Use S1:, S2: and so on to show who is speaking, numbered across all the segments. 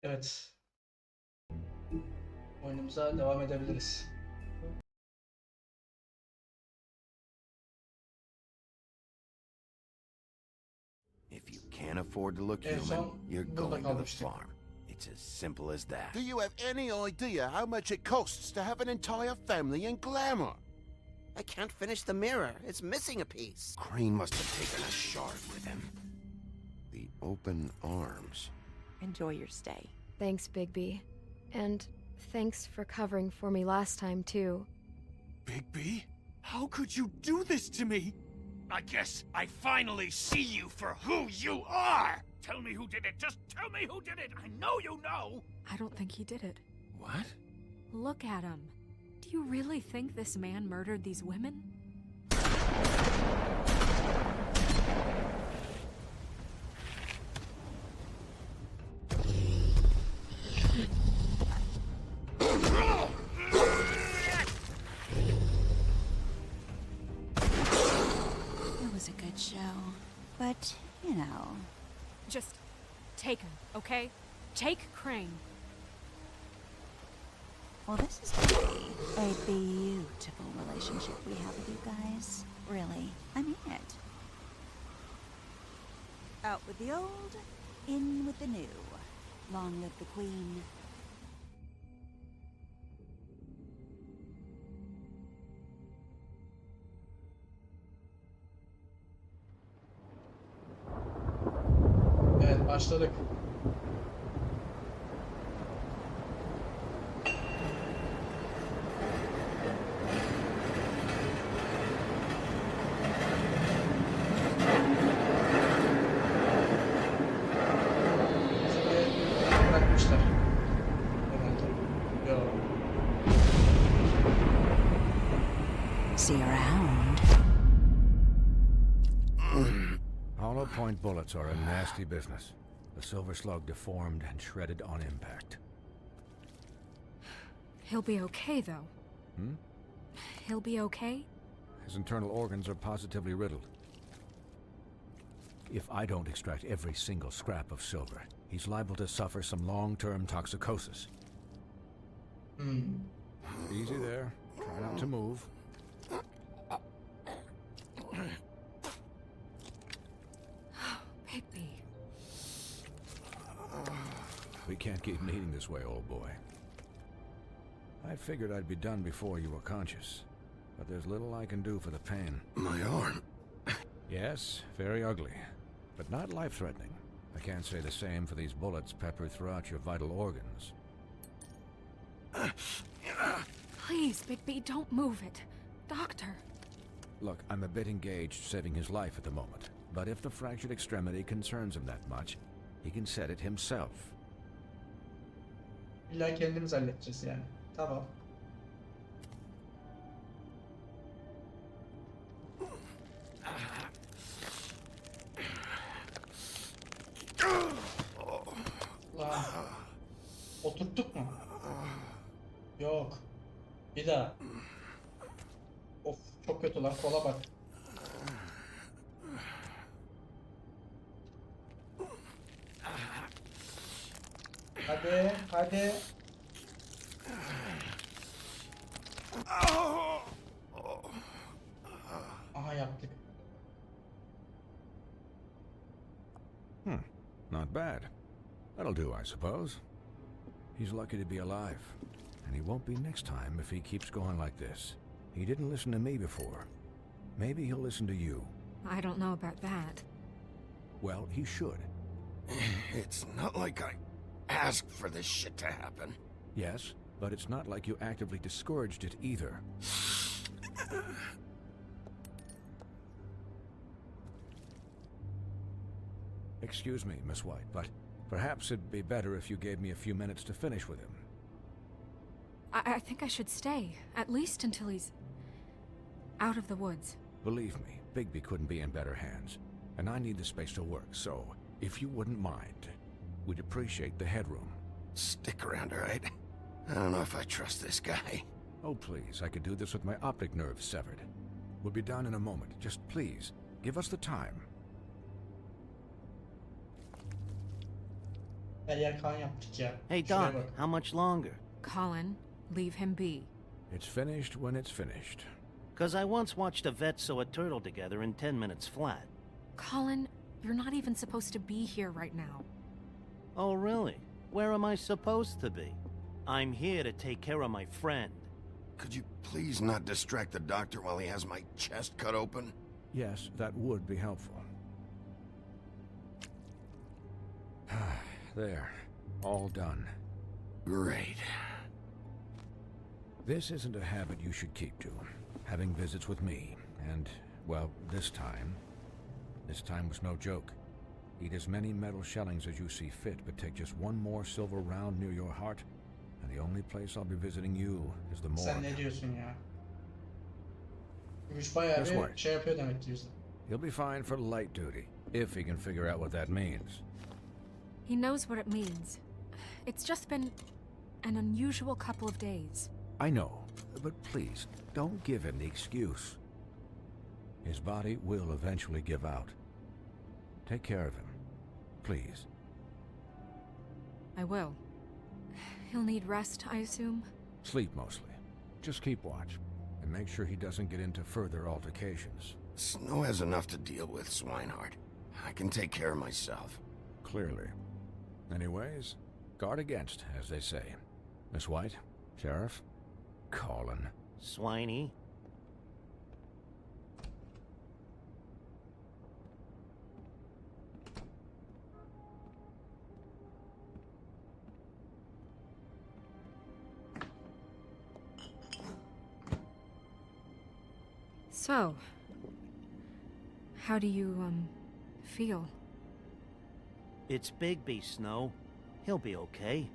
S1: Evet. Oyunumuza devam edebiliriz.
S2: If you can't afford to look
S1: En
S2: human,
S1: son
S2: you're
S1: burada
S2: going to the
S1: kalmıştık.
S2: farm. It's as simple as that.
S3: Do you have any idea how much it costs to have an entire family in glamour?
S4: I can't finish the mirror. It's missing a piece.
S2: Crane must have taken a shard with him. The open arms.
S5: Enjoy your stay.
S6: Thanks, Bigby. And thanks for covering for me last time, too.
S7: Bigby? How could you do this to me? I guess I finally see you for who you are! Tell me who did it! Just tell me who did it! I know you know!
S8: I don't think he did it.
S7: What?
S8: Look at him. Do you really think this man murdered these women?
S5: It was a good show. But, you know.
S8: Just take him, okay? Take Crane.
S5: Well, this is gonna be a beautiful relationship we have with you guys. Really. I mean it. Out with the old, in with the new. Long live the Queen.
S1: Evet, başladık. Bizi bırakmışlar. Herhalde. Yok.
S5: See you around.
S9: Hollow point bullets are a nasty business. The silver slug deformed and shredded on impact.
S8: He'll be okay, though.
S9: Hmm?
S8: He'll be okay?
S9: His internal organs are positively riddled. If I don't extract every single scrap of silver, he's liable to suffer some long-term toxicosis. Easy there. Try not to move.
S8: Bigby.
S9: We can't keep meeting this way, old boy. I figured I'd be done before you were conscious, but there's little I can do for the pain.
S2: My arm.
S9: Yes, very ugly, but not life-threatening. I can't say the same for these bullets peppered throughout your vital organs.
S8: Please, Bigby, don't move it. Doctor.
S9: Look, I'm a bit engaged saving his life at the moment, but if the fractured extremity concerns him that much, he can set it himself.
S1: İlla kendimiz halledeceğiz yani. Tamam. Lan. Oturttuk mu? Yok. Bir daha. Of, çok kötü lan, kola bak. Hadi, hadi. Aha, yaptık.
S9: Not bad. That'll do, I suppose. He's lucky to be alive, and he won't be next time if he keeps going like this. He didn't listen to me before. Maybe he'll listen to you.
S8: I don't know about that.
S9: Well, he should.
S2: It's not like I asked for this shit to happen.
S9: Yes, but it's not like you actively discouraged it either. Excuse me, Miss White, but perhaps it'd be better if you gave me a few minutes to finish with him.
S8: I think I should stay, at least until he's out of the woods.
S9: Believe me, Bigby couldn't be in better hands, and I need the space to work, so if you wouldn't mind, we'd appreciate the headroom.
S2: Stick around, all right? I don't know if I trust this guy.
S9: Oh, please, I could do this with my optic nerve severed. We'll be done in a moment. Just please, give us the time.
S1: Her yer kan yaptık ya.
S4: Hey,
S1: Şuraya
S4: Doc,
S1: bak.
S4: how much longer?
S8: Colin, leave him be.
S9: It's finished when it's finished.
S4: Because I once watched a vet sew a turtle together in 10 minutes flat.
S8: Colin, you're not even supposed to be here right now.
S4: Oh, really? Where am I supposed to be? I'm here to take care of my friend.
S2: Could you please not distract the doctor while he has my chest cut open?
S9: Yes, that would be helpful. There. All done.
S2: Great.
S9: This isn't a habit you should keep to. Having visits with me. And, well, this time was no joke. Eat as many metal shellings as you see fit, but take just one more silver round near your heart, and the only place I'll be visiting you is the
S1: Sen
S9: morgue.
S1: ne diyorsun ya? Gümüş bayağı
S9: Guess
S1: bir
S9: what?
S1: şey yapıyor demek ki bize.
S9: He'll be fine for light duty, if he can figure out what that means.
S8: He knows what it means. It's just been an unusual couple of days.
S9: I know, but please, don't give him the excuse. His body will eventually give out. Take care of him, please.
S8: I will. He'll need rest, I assume?
S9: Sleep mostly. Just keep watch, and make sure he doesn't get into further altercations.
S2: Snow has enough to deal with, Swinehart. I can take care of myself.
S9: Clearly. Anyways, guard against, as they say. Miss White, Sheriff, Colin.
S4: Swiney.
S8: So, how do you, feel?
S4: It's Bigby, Snow. He'll be okay.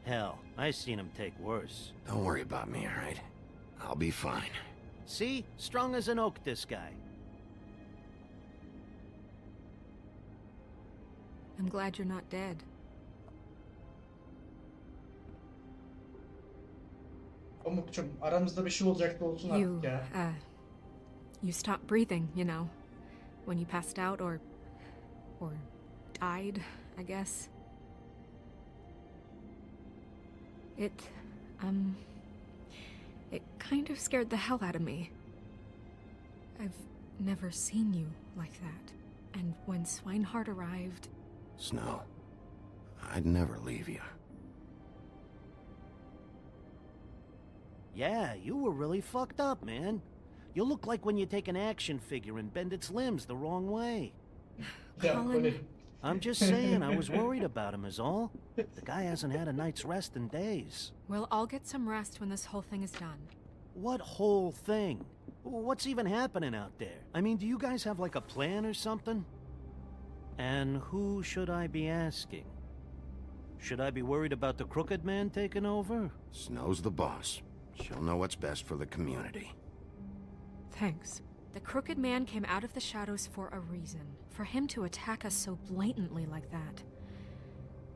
S4: Hell, I seen him take worse.
S2: Don't worry about me, all right? I'll be fine.
S4: See? Strong as an oak, this guy.
S8: I'm glad you're not dead.
S1: Pamukçum aramızda bir şey olacak da olsun
S8: You,
S1: artık ya.
S8: You stopped breathing, you know, when you passed out or died, I guess. It kind of scared the hell out of me. I've never seen you like that. And when Swinehart arrived...
S2: Snow, I'd never leave you.
S4: Yeah, you were really fucked up, man. You look like when you take an action figure and bend its limbs the wrong way.
S1: Ya,
S8: Colin.
S1: öyle-
S4: I'm just saying, I was worried about him is all. The guy hasn't had a night's rest in days.
S8: Well, I'll get some rest when this whole thing is done.
S4: What whole thing? What's even happening out there? I mean, do you guys have like a plan or something? And who should I be asking? Should I be worried about the Crooked Man taking over?
S2: Snow's the boss. She'll know what's best for the community.
S8: Thanks. The Crooked Man came out of the shadows for a reason. For him to attack us so blatantly like that.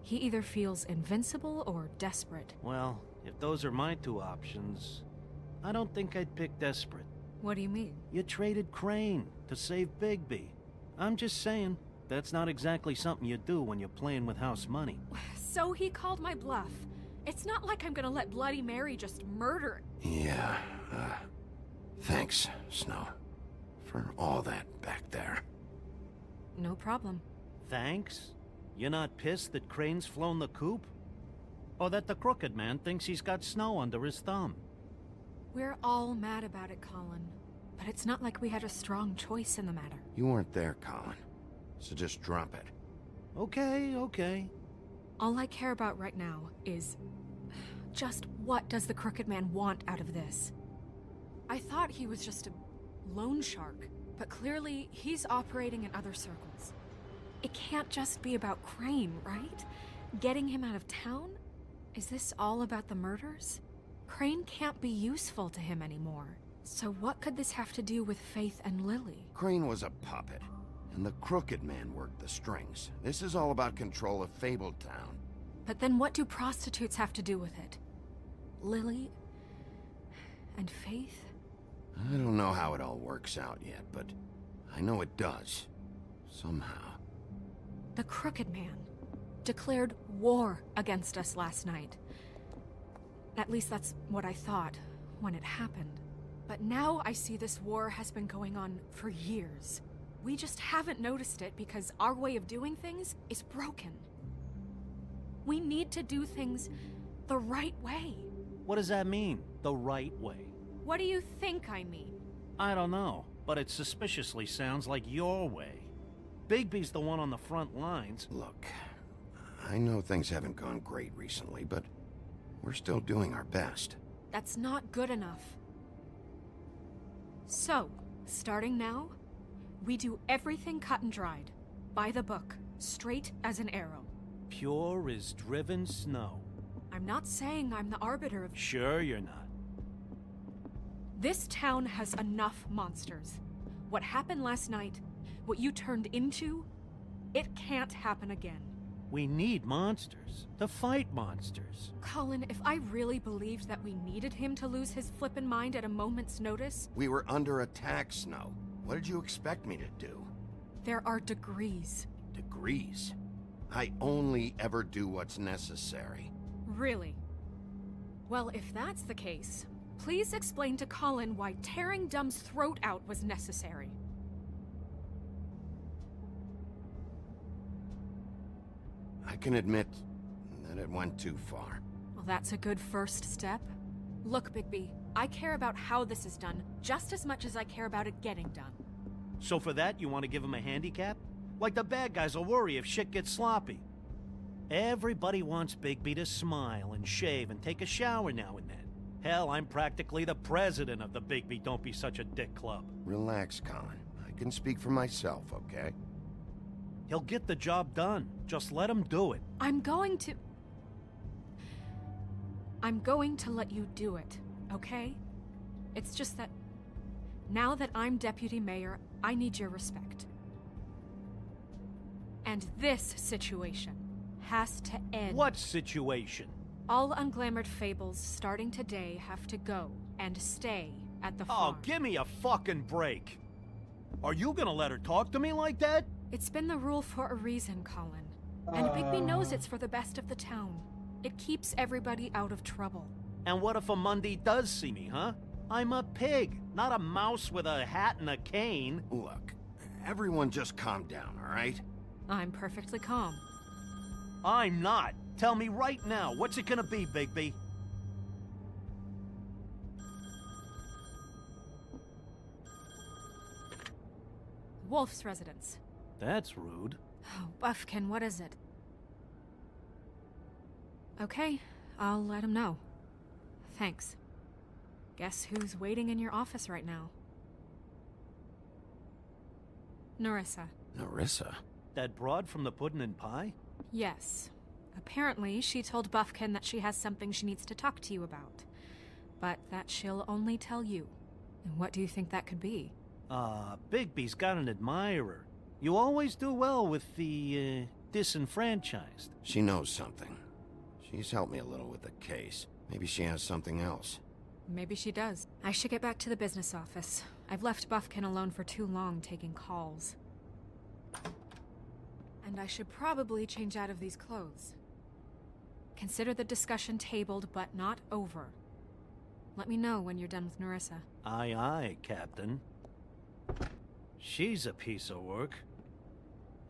S8: He either feels invincible or desperate.
S4: Well, if those are my two options, I don't think I'd pick desperate.
S8: What do you mean?
S4: You traded Crane to save Bigby. I'm just saying, that's not exactly something you do when you're playing with house money.
S8: So he called my bluff. It's not like I'm gonna let Bloody Mary just murder...
S2: Yeah, thanks, Snow, for all that back there.
S8: No problem.
S4: Thanks? You're not pissed that Crane's flown the coop? Or that the Crooked Man thinks he's got Snow under his thumb?
S8: We're all mad about it, Colin. But it's not like we had a strong choice in the matter.
S2: You weren't there, Colin, so just drop it.
S4: Okay, okay.
S8: All I care about right now is... just what does the Crooked Man want out of this? I thought he was just a loan shark, but clearly he's operating in other circles. It can't just be about Crane, right? Getting him out of town? Is this all about the murders? Crane can't be useful to him anymore. So what could this have to do with Faith and Lily?
S2: Crane was a puppet, and the Crooked Man worked the strings. This is all about control of Fabletown.
S8: But then what do prostitutes have to do with it? Lily? And Faith?
S2: I don't know how it all works out yet, but I know it does. Somehow.
S8: The Crooked Man. declared war against us last night. At least that's what I thought when it happened. But now I see this war has been going on for years. We just haven't noticed it because our way of doing things is broken. We need to do things the right way.
S4: What does that mean, the right way?
S8: What do you think I mean?
S4: I don't know, but it suspiciously sounds like your way. Bigby's the one on the front lines.
S2: Look, I know things haven't gone great recently, but we're still doing our best.
S8: That's not good enough. So, starting now, we do everything cut and dried, by the book, straight as an arrow.
S4: Pure as driven snow.
S8: I'm not saying I'm the arbiter of...
S4: Sure you're not.
S8: This town has enough monsters. What happened last night, what you turned into, it can't happen again.
S4: We need monsters to fight monsters.
S8: Colin, if I really believed that we needed him to lose his flippin' mind at a moment's notice...
S2: We were under attack, Snow. What did you expect me to do?
S8: There are degrees.
S2: Degrees? I only ever do what's necessary.
S8: Really? Well, if that's the case, please explain to Colin why tearing Dumb's throat out was necessary.
S2: I can admit that it went too far.
S8: Well, that's a good first step. Look, Bigby, I care about how this is done just as much as I care about it getting done.
S4: So for that, you want to give him a handicap? Like the bad guys will worry if shit gets sloppy. Everybody wants Bigby to smile and shave and take a shower now and then. Hell, I'm practically the president of the Bigby Don't Be Such a Dick Club.
S2: Relax, Colin. I can speak for myself, okay?
S4: He'll get the job done. Just let him do it.
S8: I'm going to let you do it, okay? It's just that now that I'm deputy mayor, I need your respect. And this situation has to end.
S4: What situation?
S8: All unglamored fables starting today have to go and stay at the
S4: Oh,
S8: farm.
S4: give me a fucking break. Are you gonna let her talk to me like that?
S8: It's been the rule for a reason, Colin. And Bigby knows it's for the best of the town. It keeps everybody out of trouble.
S4: And what if a Monday does see me, huh? I'm a pig, not a mouse with a hat and a cane.
S2: Look, everyone just calm down, all right?
S8: I'm perfectly calm.
S4: I'm not. Tell me right now, what's it gonna be, Bigby?
S8: Wolf's residence.
S4: That's rude.
S8: Oh, Buffkin, what is it? Okay, I'll let him know. Thanks. Guess who's waiting in your office right now? Narissa.
S2: Narissa?
S4: That broad from the puddin' and pie?
S8: Yes. Apparently, she told Buffkin that she has something she needs to talk to you about. But that she'll only tell you. And what do you think that could be?
S4: Bigby's got an admirer. You always do well with the, disenfranchised.
S2: She knows something. She's helped me a little with the case. Maybe she has something else.
S8: Maybe she does. I should get back to the business office. I've left Buffkin alone for too long taking calls. And I should probably change out of these clothes. Consider the discussion tabled, but not over. Let me know when you're done with Narissa.
S4: Aye, aye, Captain. She's a piece of work.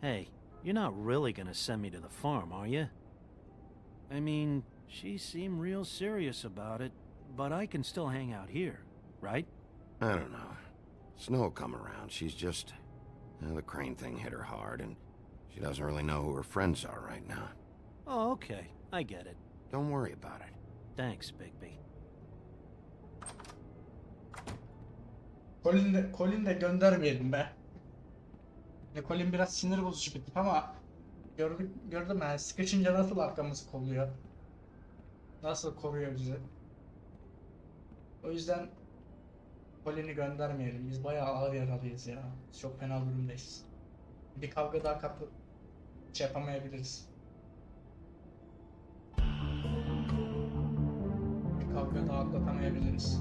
S4: Hey, you're not really gonna send me to the farm, are you? I mean, she seemed real serious about it, but I can still hang out here, right?
S2: I don't know. Snow will come around. She's just... the crane thing hit her hard, and she doesn't really know who her friends are right now.
S4: Oh, okay. I get it.
S2: Don't worry about it.
S4: Thanks, Bigby.
S1: Colin de göndermeyelim be. Colin biraz sinir bozucu bir tip ama gördüm yani sıkışınca nasıl arkamızı kolluyor. Nasıl koruyor bizi. O yüzden Colin'i göndermeyelim. Biz bayağı ağır yaralıyız ya. Biz çok fena durumdayız. Bir kavga daha kapı yapamayabiliriz. Bir kavga daha atlatamayabiliriz.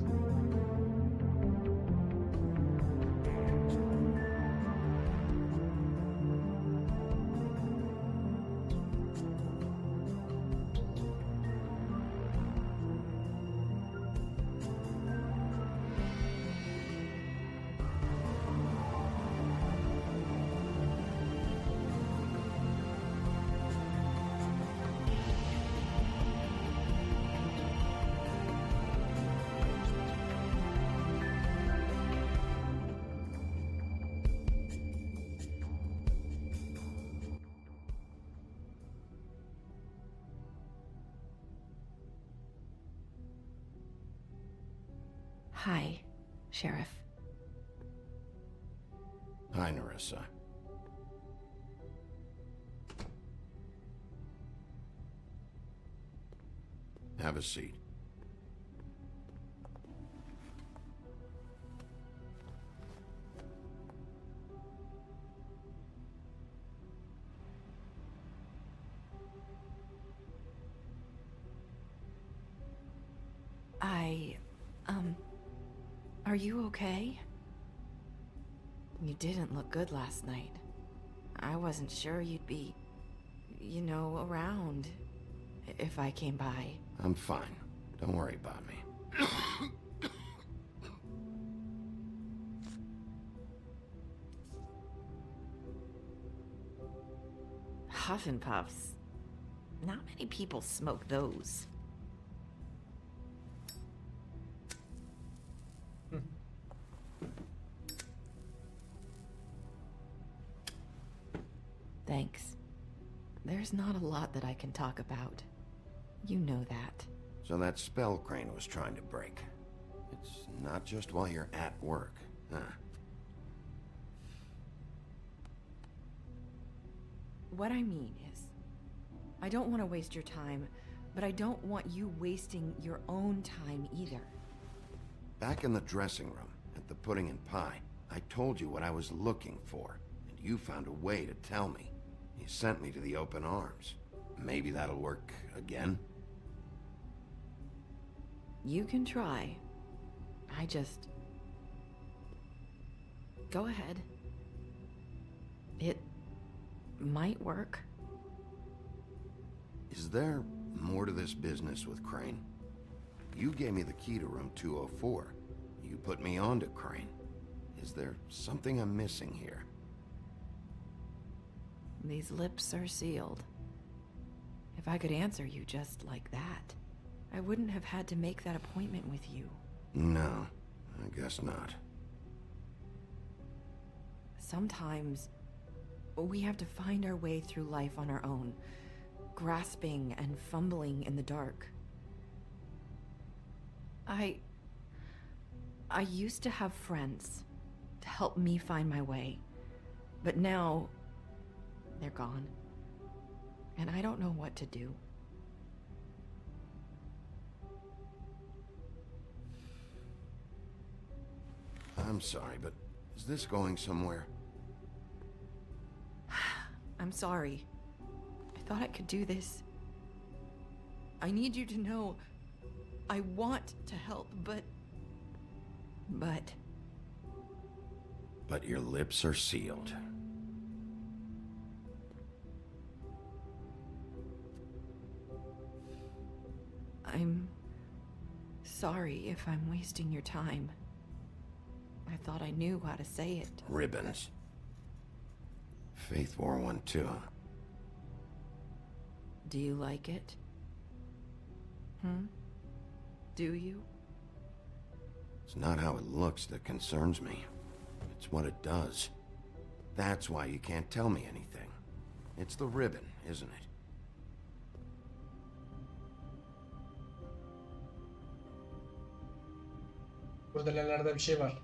S5: Hi, Sheriff.
S2: Hi, Narissa. Have a seat.
S5: Are you okay? You didn't look good last night. I wasn't sure you'd be, around if I came by.
S2: I'm fine. Don't worry about me.
S5: Huff and puffs. Not many people smoke those. Thanks. There's not a lot that I can talk about. You know that.
S2: So that spell Crane was trying to break. It's not just while you're at work, huh?
S5: What I mean is, I don't want to waste your time, but I don't want you wasting your own time either.
S2: Back in the dressing room, at the pudding and pie, I told you what I was looking for, and you found a way to tell me. You sent me to the open arms. Maybe that'll work again?
S5: You can try. I just... Go ahead. It might work.
S2: Is there more to this business with Crane? You gave me the key to room 204. You put me onto Crane. Is there something I'm missing here?
S5: These lips are sealed. If I could answer you just like that, I wouldn't have had to make that appointment with you.
S2: No, I guess not.
S5: Sometimes we have to find our way through life on our own, grasping and fumbling in the dark. I used to have friends to help me find my way, but now they're gone, and I don't know what to do.
S2: I'm sorry, but is this going somewhere?
S5: I'm sorry. I thought I could do this. I need you to know I want to help, but...
S2: But your lips are sealed.
S5: I'm sorry if I'm wasting your time. I thought I knew how to say it.
S2: Ribbons. Faith wore one too.
S5: Do you like it? Do you?
S2: It's not how it looks that concerns me. It's what it does. That's why you can't tell me anything. It's the ribbon, isn't it?
S1: Burada nelerde bir şey var.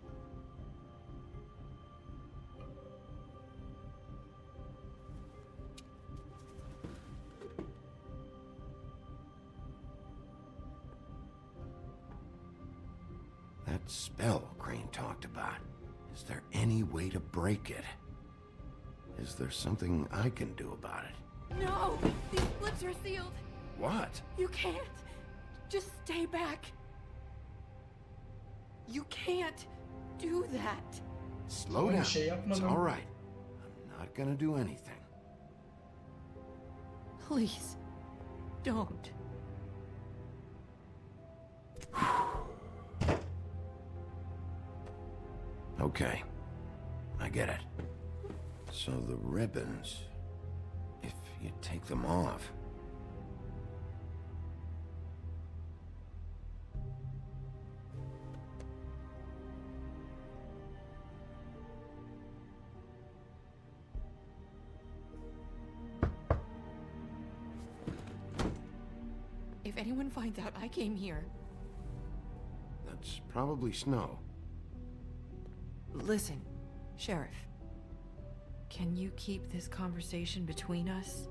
S2: That spell Crane talked about. Is there any way to break it? Is there something I can do about it?
S8: No! These lips are sealed!
S2: What?
S8: You can't! Just stay back! You can't do that!
S2: Slow
S1: Öyle
S2: down.
S1: şey
S2: It's
S1: yapmadım.
S2: all right. I'm not gonna do anything.
S5: Please, don't.
S2: Okay. I get it. So the ribbons, if you take them off...
S5: If anyone finds out I came here,
S2: It's probably Snow.
S5: Listen, Sheriff. Can you keep this conversation between us?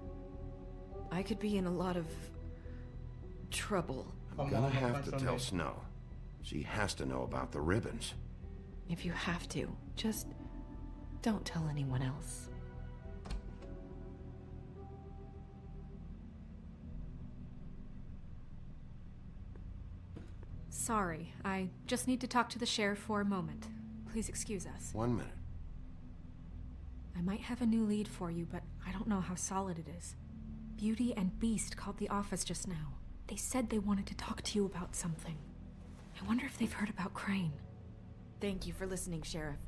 S5: I could be in a lot of trouble.
S2: I'm gonna have to tell Snow. She has to know about the ribbons.
S5: If you have to, just don't tell anyone else.
S8: Sorry, I just need to talk to the sheriff for a moment. Please excuse us.
S2: 1 minute.
S8: I might have a new lead for you, but I don't know how solid it is. Beauty and Beast called the office just now. They said they wanted to talk to you about something. I wonder if they've heard about Crane.
S5: Thank you for listening, Sheriff.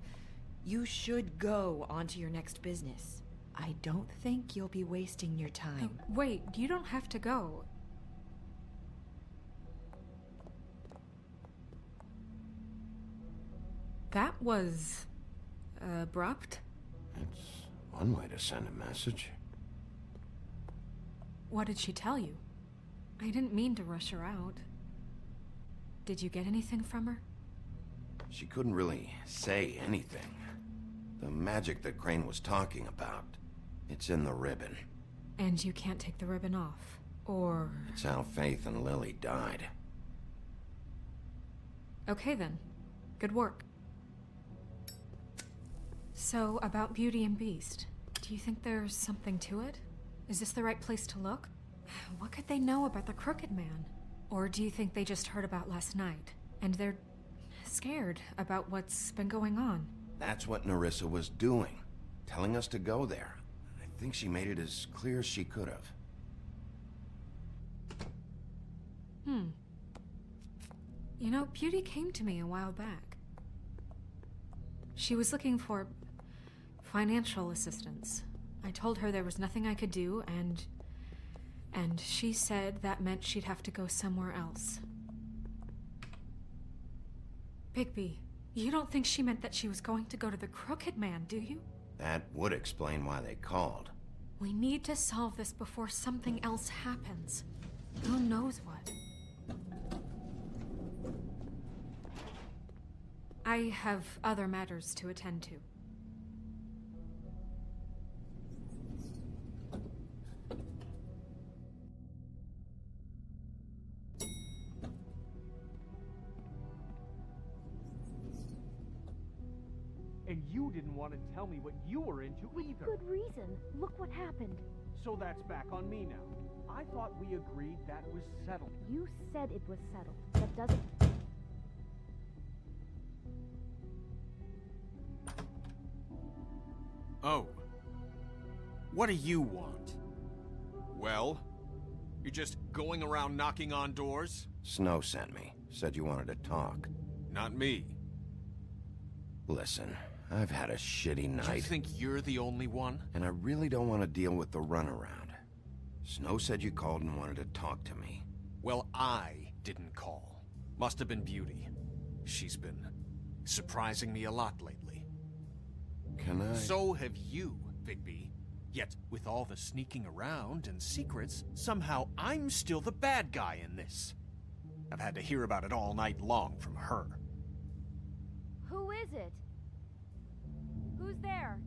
S5: You should go on to your next business. I don't think you'll be wasting your time.
S8: Wait, you don't have to go. That was abrupt.
S2: It's one way to send a message.
S8: What did she tell you? I didn't mean to rush her out. Did you get anything from her?
S2: She couldn't really say anything. The magic that Crane was talking about, it's in the ribbon.
S8: And you can't take the ribbon off, or...
S2: It's how Faith and Lily died.
S8: Okay then. Good work. So, about Beauty and Beast, do you think there's something to it? Is this the right place to look? What could they know about the Crooked Man? Or do you think they just heard about last night, and they're scared about what's been going on?
S2: That's what Nerissa was doing, telling us to go there. I think she made it as clear as she could have.
S8: You know, Beauty came to me a while back. She was looking for financial assistance. I told her there was nothing I could do, and she said that meant she'd have to go somewhere else. Bigby, you don't think she meant that she was going to go to the Crooked Man, do you?
S2: That would explain why they called.
S8: We need to solve this before something else happens. Who knows what? I have other matters to attend to.
S10: And you didn't want to tell me what you were into either.
S11: Good reason. Look what happened.
S10: So that's back on me now. I thought we agreed that was settled.
S11: You said it was settled. That doesn't...
S7: Oh. What do you want? Well? You're just going around knocking on doors?
S2: Snow sent me. Said you wanted to talk.
S7: Not me.
S2: Listen, I've had a shitty night.
S7: You think you're the only one?
S2: And I really don't want to deal with the runaround. Snow said you called and wanted to talk to me.
S7: Well, I didn't call. Must have been Beauty. She's been surprising me a lot lately.
S2: Can I...
S7: So have you, Bigby. Yet, with all the sneaking around and secrets, somehow I'm still the bad guy in this. I've had to hear about it all night long from her.
S11: Who is it? Who's there?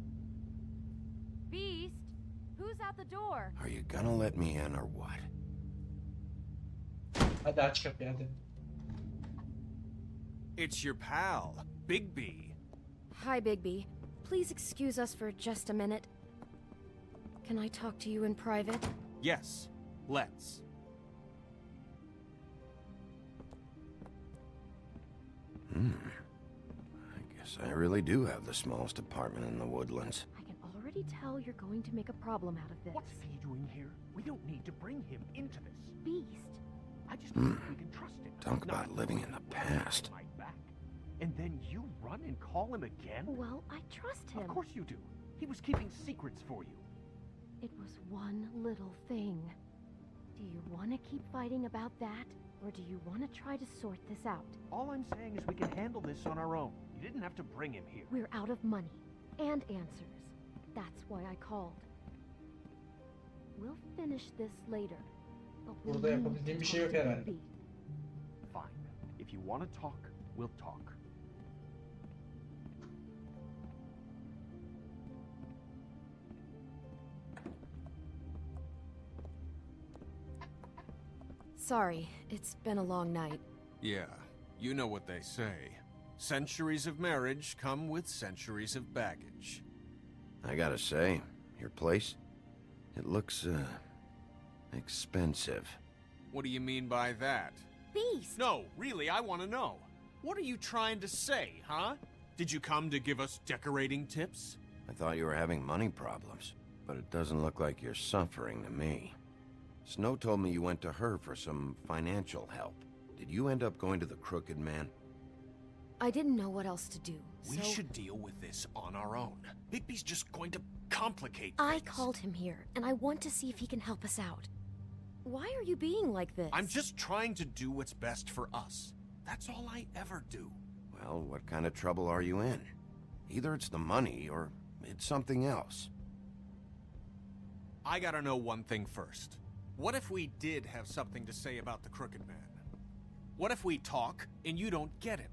S11: Beast? Who's at the door?
S2: Are you gonna let me in or what?
S1: Hadi aç kapıyı hadi.
S7: It's your pal, Bigby.
S6: Hi, Bigby. Please excuse us for just a minute. Can I talk to you in private?
S7: Yes, let's.
S2: I guess I really do have the smallest apartment in the woodlands.
S6: I can already tell you're going to make a problem out of this.
S10: What's he doing here? We don't need to bring him into this.
S6: Beast?
S10: I just don't think we can trust him.
S2: Talk
S10: Not
S2: about living in the past.
S10: my back. And then you run and call him again?
S6: Well, I trust him.
S10: Of course you do. He was keeping secrets for you.
S6: It was one little thing. Do you want to keep fighting about that? Or do you want to try to sort this out?
S10: All I'm saying is we can handle this on our own. You didn't have to bring him here.
S6: We're out of money. And answers. That's why I called. We'll finish this later. But we
S1: Burada
S6: need
S1: yapabildiğim
S6: to
S1: bir şey
S6: talk
S1: yok
S6: to
S1: herhalde.
S6: Bigby.
S10: Fine. If you want to talk, we'll talk.
S5: Sorry, it's been a long night.
S7: Yeah, you know what they say. Centuries of marriage come with centuries of baggage.
S2: I gotta say, your place, it looks, expensive.
S7: What do you mean by that?
S11: Beast!
S7: No, really, I want to know. What are you trying to say, huh? Did you come to give us decorating tips?
S2: I thought you were having money problems, but it doesn't look like you're suffering to me. Snow told me you went to her for some financial help. Did you end up going to the Crooked Man?
S5: I didn't know what else to do,
S7: We
S5: so
S7: should deal with this on our own. Bigby's just going to complicate
S5: I
S7: things.
S5: called him here, and I want to see if he can help us out. Why are you being like this?
S7: I'm just trying to do what's best for us. That's all I ever do.
S2: Well, what kind of trouble are you in? Either it's the money, or it's something else.
S7: I gotta know one thing first. What if we did have something to say about the Crooked Man? What if we talk, and you don't get him?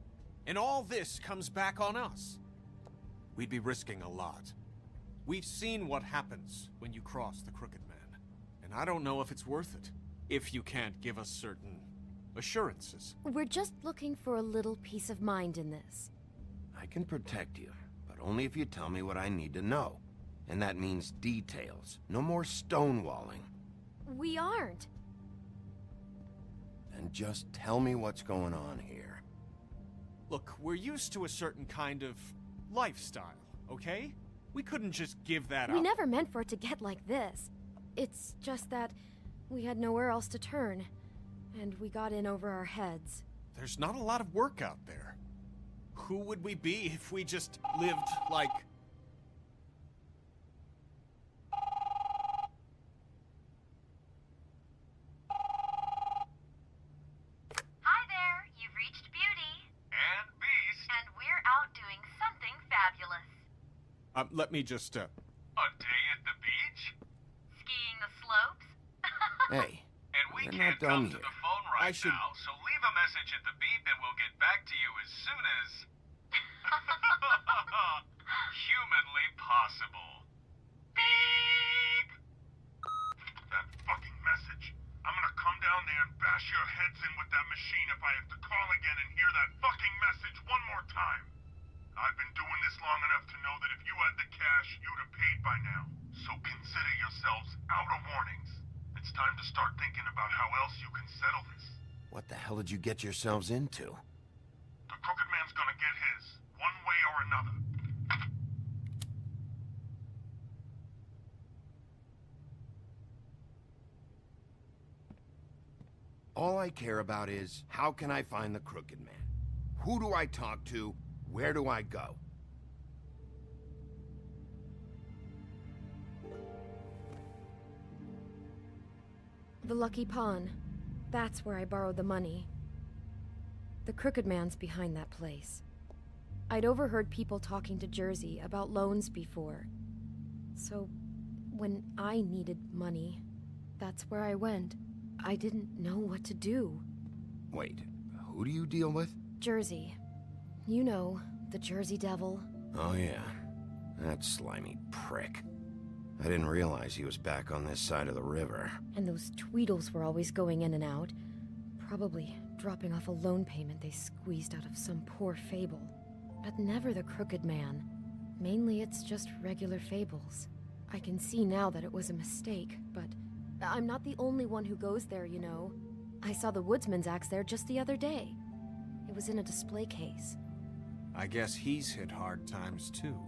S7: And all this comes back on us? We'd be risking a lot. We've seen what happens when you cross the Crooked Man. And I don't know if it's worth it, if you can't give us certain assurances.
S5: We're just looking for a little peace of mind in this.
S2: I can protect you, but only if you tell me what I need to know. And that means details. No more stonewalling.
S5: We aren't.
S2: Then just tell me what's going on here.
S7: Look, we're used to a certain kind of lifestyle, okay? We couldn't just give that up.
S5: We never meant for it to get like this. It's just that we had nowhere else to turn, and we got in over our heads.
S7: There's not a lot of work out there. Who would we be if we just lived like...
S11: Hi there, you've reached Beauty.
S7: And Beast.
S11: And we're out doing something fabulous.
S7: Let me just,
S12: A day at the beach?
S11: Skiing the slopes?
S2: Hey,
S12: And we
S2: we're
S12: can't
S2: not done
S12: come to
S2: here.
S12: the phone
S7: I
S12: right
S7: should-
S12: now, so leave a message at the beep and we'll get back to you as soon as... humanly possible. Beep! That fucking message. I'm gonna come down there and bash your heads in with that machine if I have to call again and hear that fucking message one more time. I've been doing this long enough to know that if you had the cash, you'd have paid by now. So consider yourselves out of warnings. It's time to start thinking about how else you can settle this.
S2: What the hell did you get yourselves into?
S12: The Crooked Man's gonna get his, one way or another.
S2: All I care about is, how can I find the Crooked Man? Who do I talk to? Where do I go?
S5: The Lucky Pawn. That's where I borrowed the money. The Crooked Man's behind that place. I'd overheard people talking to Jersey about loans before. So, when I needed money, that's where I went. I didn't know what to do.
S2: Wait, who do you deal with?
S5: Jersey. You know, the Jersey Devil.
S2: Oh yeah, that slimy prick. I didn't realize he was back on this side of the river.
S5: And those Tweedles were always going in and out. Probably dropping off a loan payment they squeezed out of some poor fable. But never the Crooked Man. Mainly it's just regular fables. I can see now that it was a mistake, but I'm not the only one who goes there, you know. I saw the Woodsman's axe there just the other day. It was in a display case.
S7: I guess he's hit hard times too.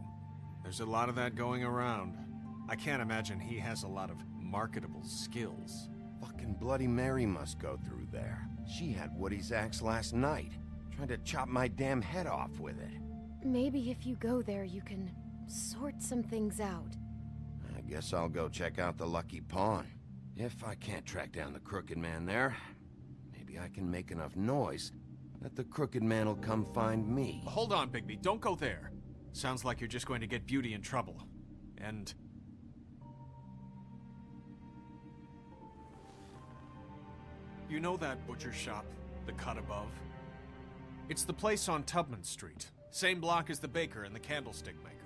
S7: There's a lot of that going around. I can't imagine he has a lot of marketable skills.
S2: Fucking Bloody Mary must go through there. She had Woody's axe last night, trying to chop my damn head off with it.
S5: Maybe if you go there, you can sort some things out.
S2: I guess I'll go check out the Lucky Pawn. If I can't track down the Crooked Man there, maybe I can make enough noise that the Crooked Man will come find me.
S7: Hold on, Bigby, don't go there. Sounds like you're just going to get Beauty in trouble. And... you know that butcher shop, the cut above? It's the place on Tubman Street. Same block as the baker and the candlestick maker.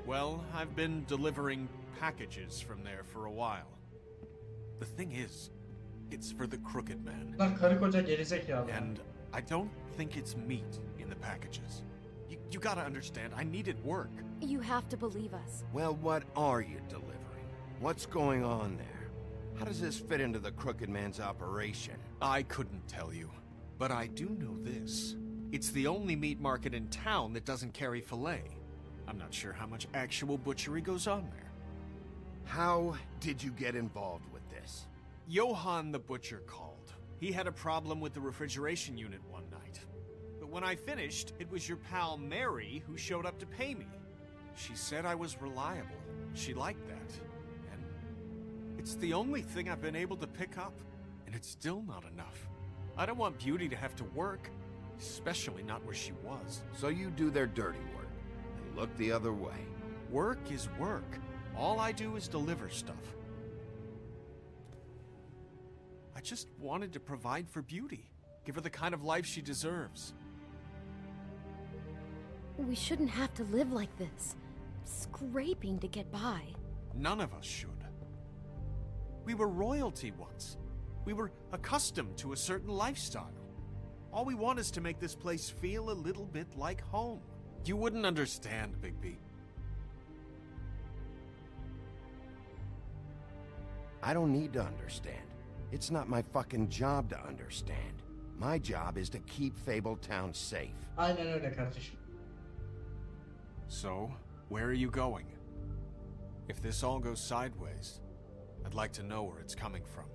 S7: Well, I've been delivering packages from there for a while. The thing is, it's for the Crooked Man.
S1: Bunlar karı koca gerizekalı.
S7: And I don't think it's meat in the packages. You gotta understand, I needed work.
S6: You have to believe us.
S2: Well, what are you delivering? What's going on there? How does this fit into the Crooked Man's operation?
S7: I couldn't tell you, but I do know this. It's the only meat market in town that doesn't carry filet. I'm not sure how much actual butchery goes on there.
S2: How did you get involved with this?
S7: Johann the butcher called. He had a problem with the refrigeration unit one night. But when I finished, it was your pal Mary who showed up to pay me. She said I was reliable. She liked that. And it's the only thing I've been able to pick up. And it's still not enough. I don't want Beauty to have to work, especially not where she was.
S2: So you do their dirty work and look the other way.
S7: Work is work. All I do is deliver stuff. I just wanted to provide for Beauty. Give her the kind of life she deserves.
S6: We shouldn't have to live like this. Scraping to get by.
S7: None of us should. We were royalty once. We were accustomed to a certain lifestyle. All we want is to make this place feel a little bit like home. You wouldn't understand, Bigby.
S2: I don't need to understand. It's not my fucking job to understand. My job is to keep Fabletown safe.
S1: Aynen öyle kardeşim.
S7: So, where are you going? If this all goes sideways, I'd like to know where it's coming from.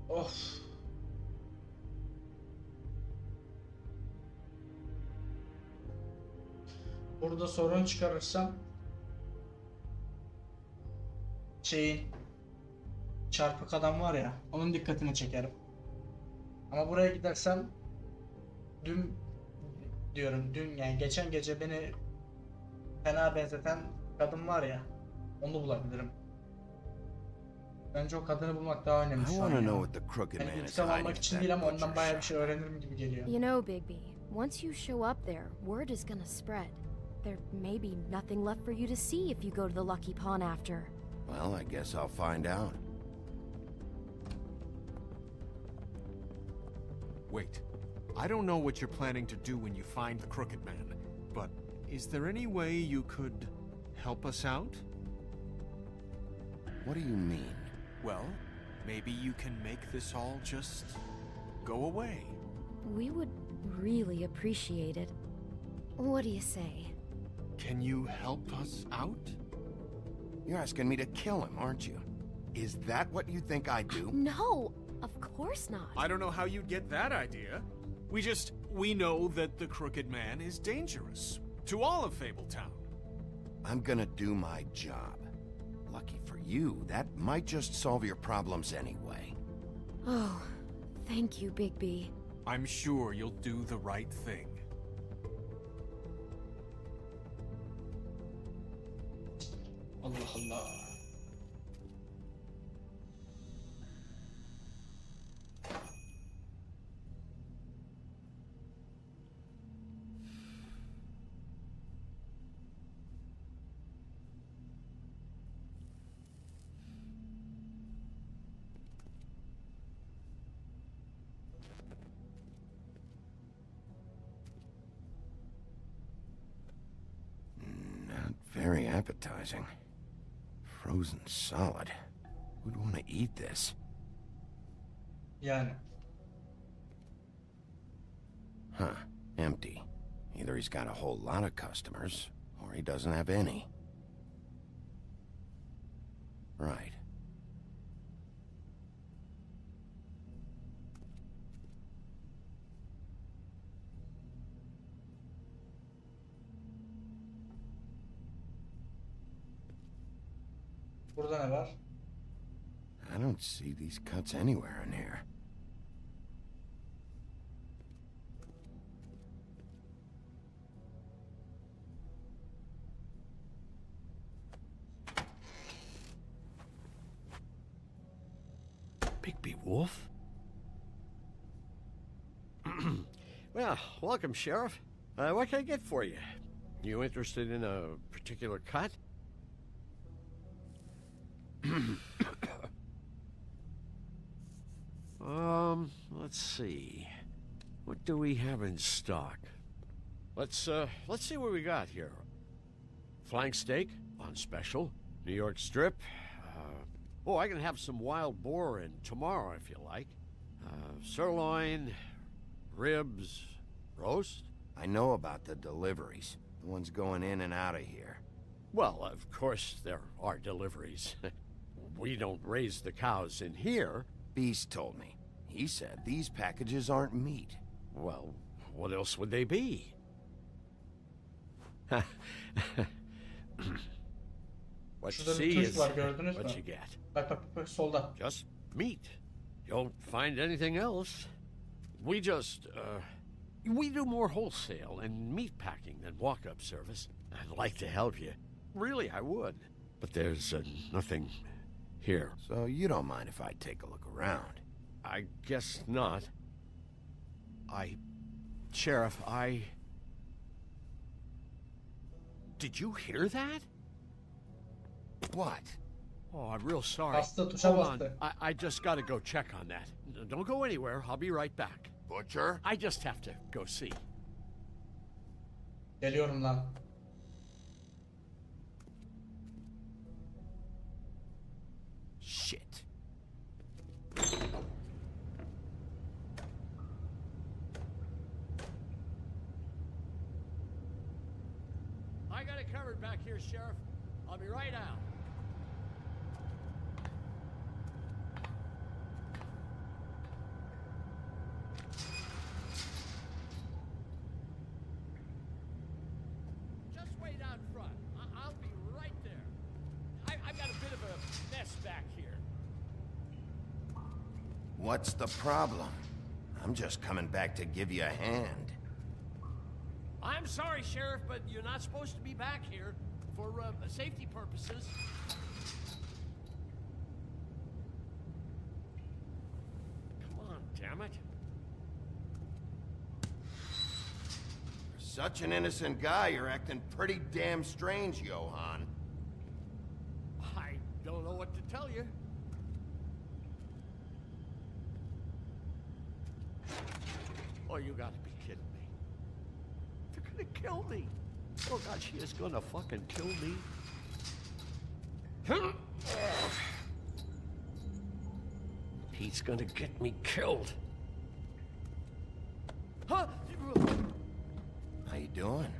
S1: Of. Burada sorun çıkarırsam çarpık adam var ya, onun dikkatini çekerim. Ama buraya gidersem dün yani geçen gece beni fena benzeten kadın var ya, onu bulabilirim. Bence o kadını bulmak daha önemli
S2: I
S1: şu an
S2: want to
S1: ya.
S2: know what the Crooked
S1: Yani
S2: Man is
S1: intikam
S2: hiding
S1: almak
S2: at
S1: için
S2: that
S1: değil ama
S2: butcher
S1: ondan bayağı bir
S2: shop.
S1: şey öğrenirim gibi geliyor.
S6: You know, Bigby, once you show up there, word is gonna spread. There may be nothing left for you to see if you go to the Lucky Pawn after.
S2: Well, I guess I'll find out.
S7: Wait, I don't know what you're planning to do when you find the Crooked Man, but is there any way you could help us out?
S2: What do you mean?
S7: Well, maybe you can make this all just go away.
S6: We would really appreciate it. What do you say?
S7: Can you help us out?
S2: You're asking me to kill him, aren't you? Is that what you think I do?
S6: No, of course not.
S7: I don't know how you'd get that idea. We know that the Crooked Man is dangerous to all of Fabletown.
S2: I'm gonna do my job. Lucky for you, that might just solve your problems anyway.
S6: Oh, thank you, Bigby.
S7: I'm sure you'll do the right thing.
S1: Allah Allah.
S2: Not very appetizing. Frozen solid. Who'd want to eat this?
S1: Yani.
S2: Huh. Empty. Either he's got a whole lot of customers, or he doesn't have any. Right.
S1: Burada ne var?
S2: I don't see these cuts anywhere in here.
S13: wolf? Well, welcome, Sheriff. What can I get for you? You interested in a particular cut? Let's see. What do we have in stock? Let's see what we got here. Flank steak on special. New York strip. Oh, I can have some wild boar in tomorrow if you like. Sirloin, ribs, roast.
S2: I know about the deliveries. The ones going in and out of here.
S13: Well, of course there are deliveries. We don't raise the cows in here.
S2: Beast told me. He said these packages aren't meat.
S13: Well, what else would they be? What you
S1: Şurada bir
S13: see
S1: tuş
S13: is
S1: var, gördünüz
S13: what
S1: mü?
S13: you get.
S1: Bak bak bak solda.
S13: Just meat. You don't find anything else. We just, we do more wholesale and meat packing than walk-up service. I'd like to help you. Really, I would. But there's nothing here.
S2: So you don't mind if I take a look around?
S13: I guess not. Sheriff, Did you hear that?
S2: What?
S13: Oh, I'm real sorry.
S1: Bastı, tuşa
S13: Hold on.
S1: bastı.
S13: I just gotta go check on that. Don't go anywhere. I'll be right back.
S2: Butcher?
S13: I just have to go see.
S1: Geliyorum lan.
S2: Shit.
S13: I got it covered back here, Sheriff. I'll be right out. Just wait out front. I'll be right there. I've got a bit of a mess back here.
S2: What's the problem? I'm just coming back to give you a hand.
S13: I'm sorry, Sheriff, but you're not supposed to be back here for safety purposes. Come on, damn it.
S2: For such an innocent guy, you're acting pretty damn strange, Johann.
S13: I don't know what to tell you. Oh, you gotta be kidding me. They're gonna kill me. Oh God, she is gonna fucking kill me. He's gonna get me killed. Huh?
S2: How you doing?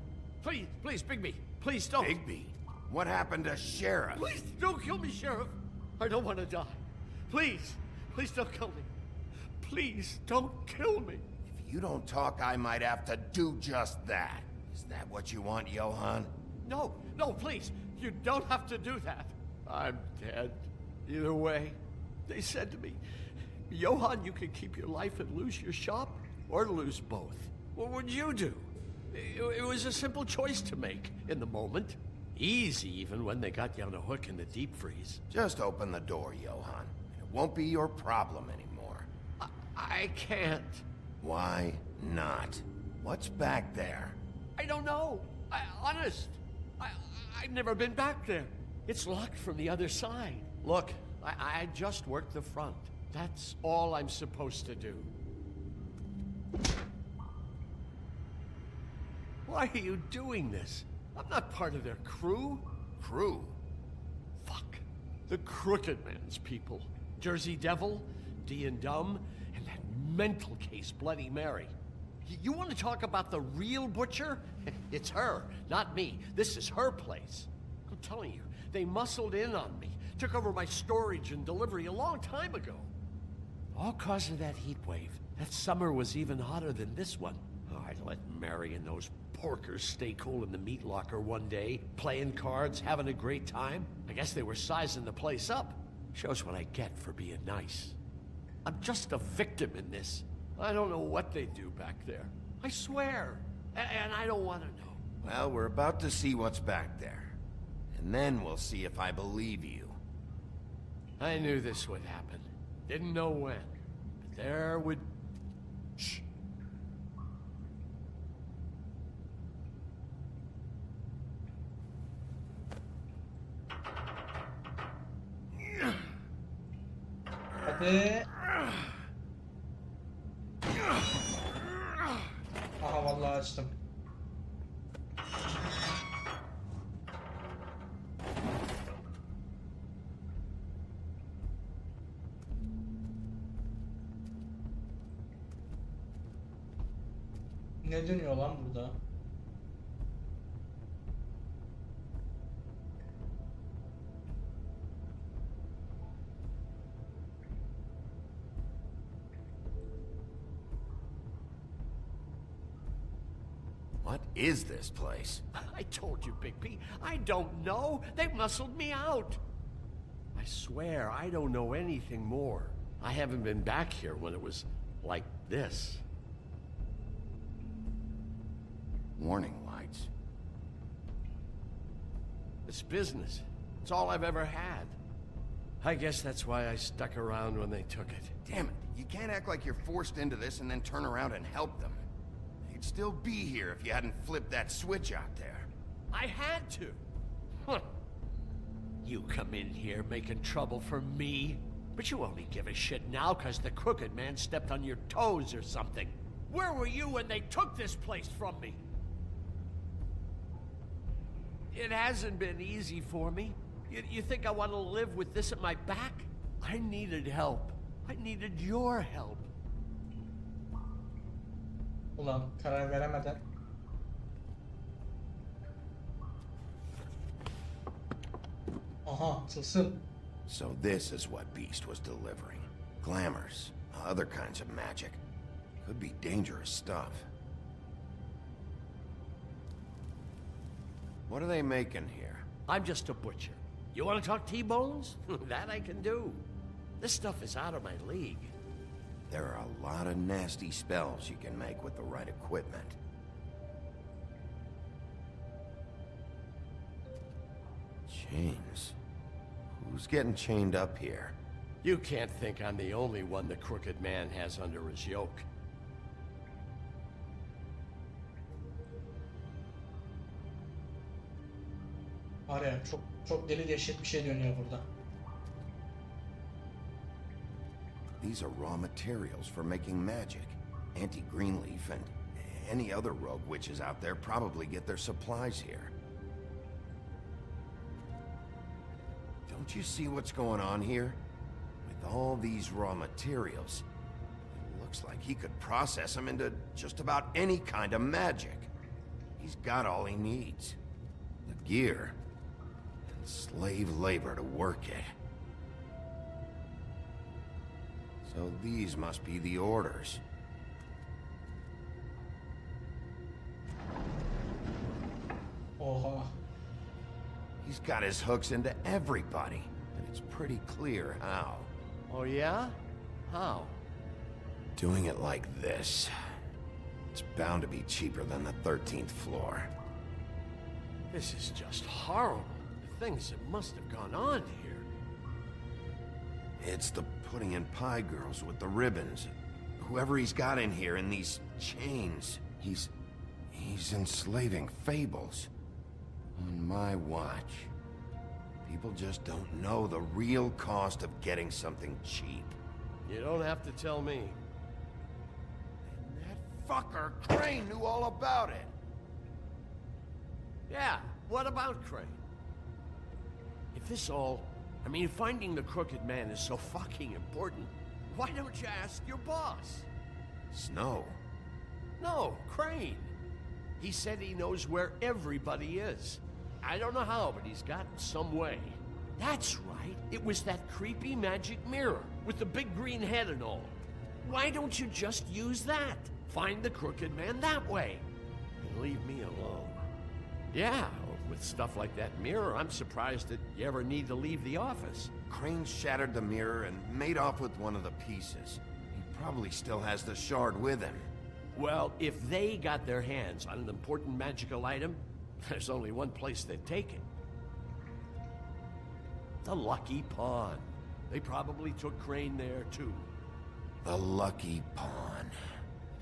S13: Please, please, Bigby. Please don't.
S2: Bigby? What happened to Sheriff?
S13: Please don't kill me, Sheriff. I don't want to die. Please, please don't kill me. Please don't kill me.
S2: If you don't talk, I might have to do just that. Is that what you want, Johann?
S13: No, no, please. You don't have to do that. I'm dead. Either way. They said to me, Johann, you can keep your life and lose your shop, or lose both. What would you do? It was a simple choice to make in the moment. Easy, even when they got you on a hook in the deep freeze.
S2: Just open the door, Johann. It won't be your problem anymore.
S13: I can't.
S2: Why not? What's back there?
S13: I don't know. Honest. I've never been back there. It's locked from the other side. Look, I just worked the front. That's all I'm supposed to do. Why are you doing this? I'm not part of their crew.
S2: Crew?
S13: Fuck. The Crooked Man's people. Jersey Devil, D and Dumb, and that mental case Bloody Mary. You want to talk about the real butcher? It's her, not me. This is her place. I'm telling you, they muscled in on me. Took over my storage and delivery a long time ago. All cause of that heat wave. That summer was even hotter than this one. Oh, I let Mary and those porkers stay cool in the meat locker one day, playing cards, having a great time. I guess they were sizing the place up. Shows what I get for being nice. I'm just a victim in this. I don't know what they do back there. I swear. And I don't want to know.
S2: Well, we're about to see what's back there. And then we'll see if I believe you.
S13: I knew this would happen. Didn't know when. there would... Shh.
S1: Hadi. Aha vallahi açtım. Ne dönüyor lan burada?
S2: What is this place?
S13: I told you, Bigby. I don't know. They muscled me out. I swear, I don't know anything more. I haven't been back here when it was like this.
S2: Warning lights.
S13: It's business. It's all I've ever had. I guess that's why I stuck around when they took it.
S2: Damn it, you can't act like you're forced into this and then turn around and help them. They'd still be here if you hadn't flipped that switch out there.
S13: I had to. Huh. You come in here making trouble for me, but you only give a shit now because the Crooked Man stepped on your toes or something. Where were you when they took this place from me? It hasn't been easy for me. You think I want to live with this at my back? I needed help. I needed your help.
S1: Ulan karar veremeden. Aha tılsım.
S2: So this is what Beast was delivering. Glamours, other kinds of magic. Could be dangerous stuff. What are they making here?
S13: I'm just a butcher. You want to talk T-bones? That I can do. This stuff is out of my league.
S2: There are a lot of nasty spells you can make with the right equipment. Chains. Who's getting chained up here?
S13: You can't think I'm the only one the Crooked Man has under his yoke.
S1: Var ya çok deli dehşet bir şey dönüyor burada.
S2: These are raw materials for making magic. Auntie Greenleaf and any other rogue witches out there probably get their supplies here. Don't you see what's going on here? With all these raw materials, it looks like he could process them into just about any kind of magic. He's got all he needs. The gear, and slave labor to work it. So these must be the orders.
S1: Oha.
S2: He's got his hooks into everybody, and it's pretty clear how.
S13: Oh yeah? How?
S2: Doing it like this. It's bound to be cheaper than the 13th floor.
S13: This is just horrible. The things that must have gone on here.
S2: It's the pudding and pie girls with the ribbons. Whoever he's got in here in these chains, he's enslaving fables. On my watch. People just don't know the real cost of getting something cheap.
S13: You don't have to tell me.
S2: And that fucker Crane knew all about it.
S13: Yeah, what about Crane? If this all... I mean, finding the Crooked Man is so fucking important, why don't you ask your boss?
S2: Snow.
S13: No, Crane. He said he knows where everybody is. I don't know how, but he's got some way. That's right. It was that creepy magic mirror with the big green head and all. Why don't you just use that? Find the Crooked Man that way. And leave me alone. Yeah, with stuff like that mirror, I'm surprised that you ever need to leave the office.
S2: Crane shattered the mirror and made off with one of the pieces. He probably still has the shard with him.
S13: Well, if they got their hands on an important magical item, there's only one place they'd take it. The Lucky Pond. They probably took Crane there, too.
S2: The lucky pawn.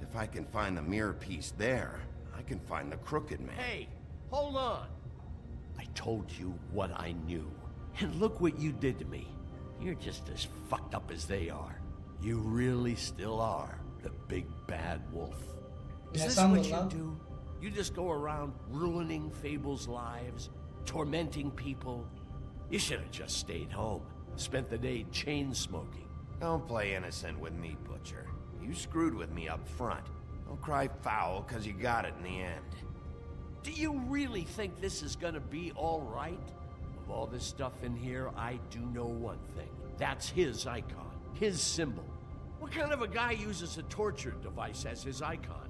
S2: If I can find the mirror piece there, I can find the crooked man.
S13: Hey, hold on. I told you what I knew. And look what you did to me. You're just as fucked up as they are. You really still are the big bad wolf. Is this what you do? You just go around ruining Fable's lives, tormenting people? You should have just stayed home, spent the day chain smoking.
S2: Don't play innocent with me, Butcher. You screwed with me up front. Don't cry foul because you got it in the end.
S13: Do you really think this is gonna be all right? Of all this stuff in here, I do know one thing. That's his icon, his symbol. What kind of a guy uses a torture device as his icon?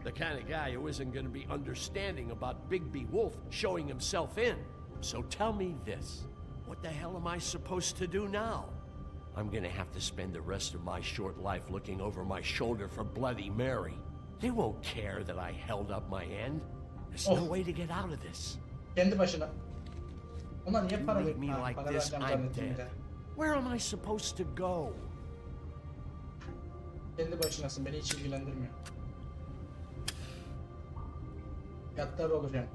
S13: The kind of guy who isn't gonna be understanding about Bigby Wolf showing himself in. So tell me this, what the hell am I supposed to do now? I'm gonna have to spend the rest of my short life looking over my shoulder for Bloody Mary. They won't care that I held up my end. There's no way to get out of this.
S1: Kendi başına. Ona niye
S13: You
S1: para
S13: leave me
S1: vermiyor?
S13: like
S1: Para
S13: this,
S1: vereceğim
S13: I'm
S1: zannettim bir de.
S13: dead. Where am I supposed to go?
S1: Kendi başınasın, beni hiç ilgilendirmiyor. Gaddar olacağım.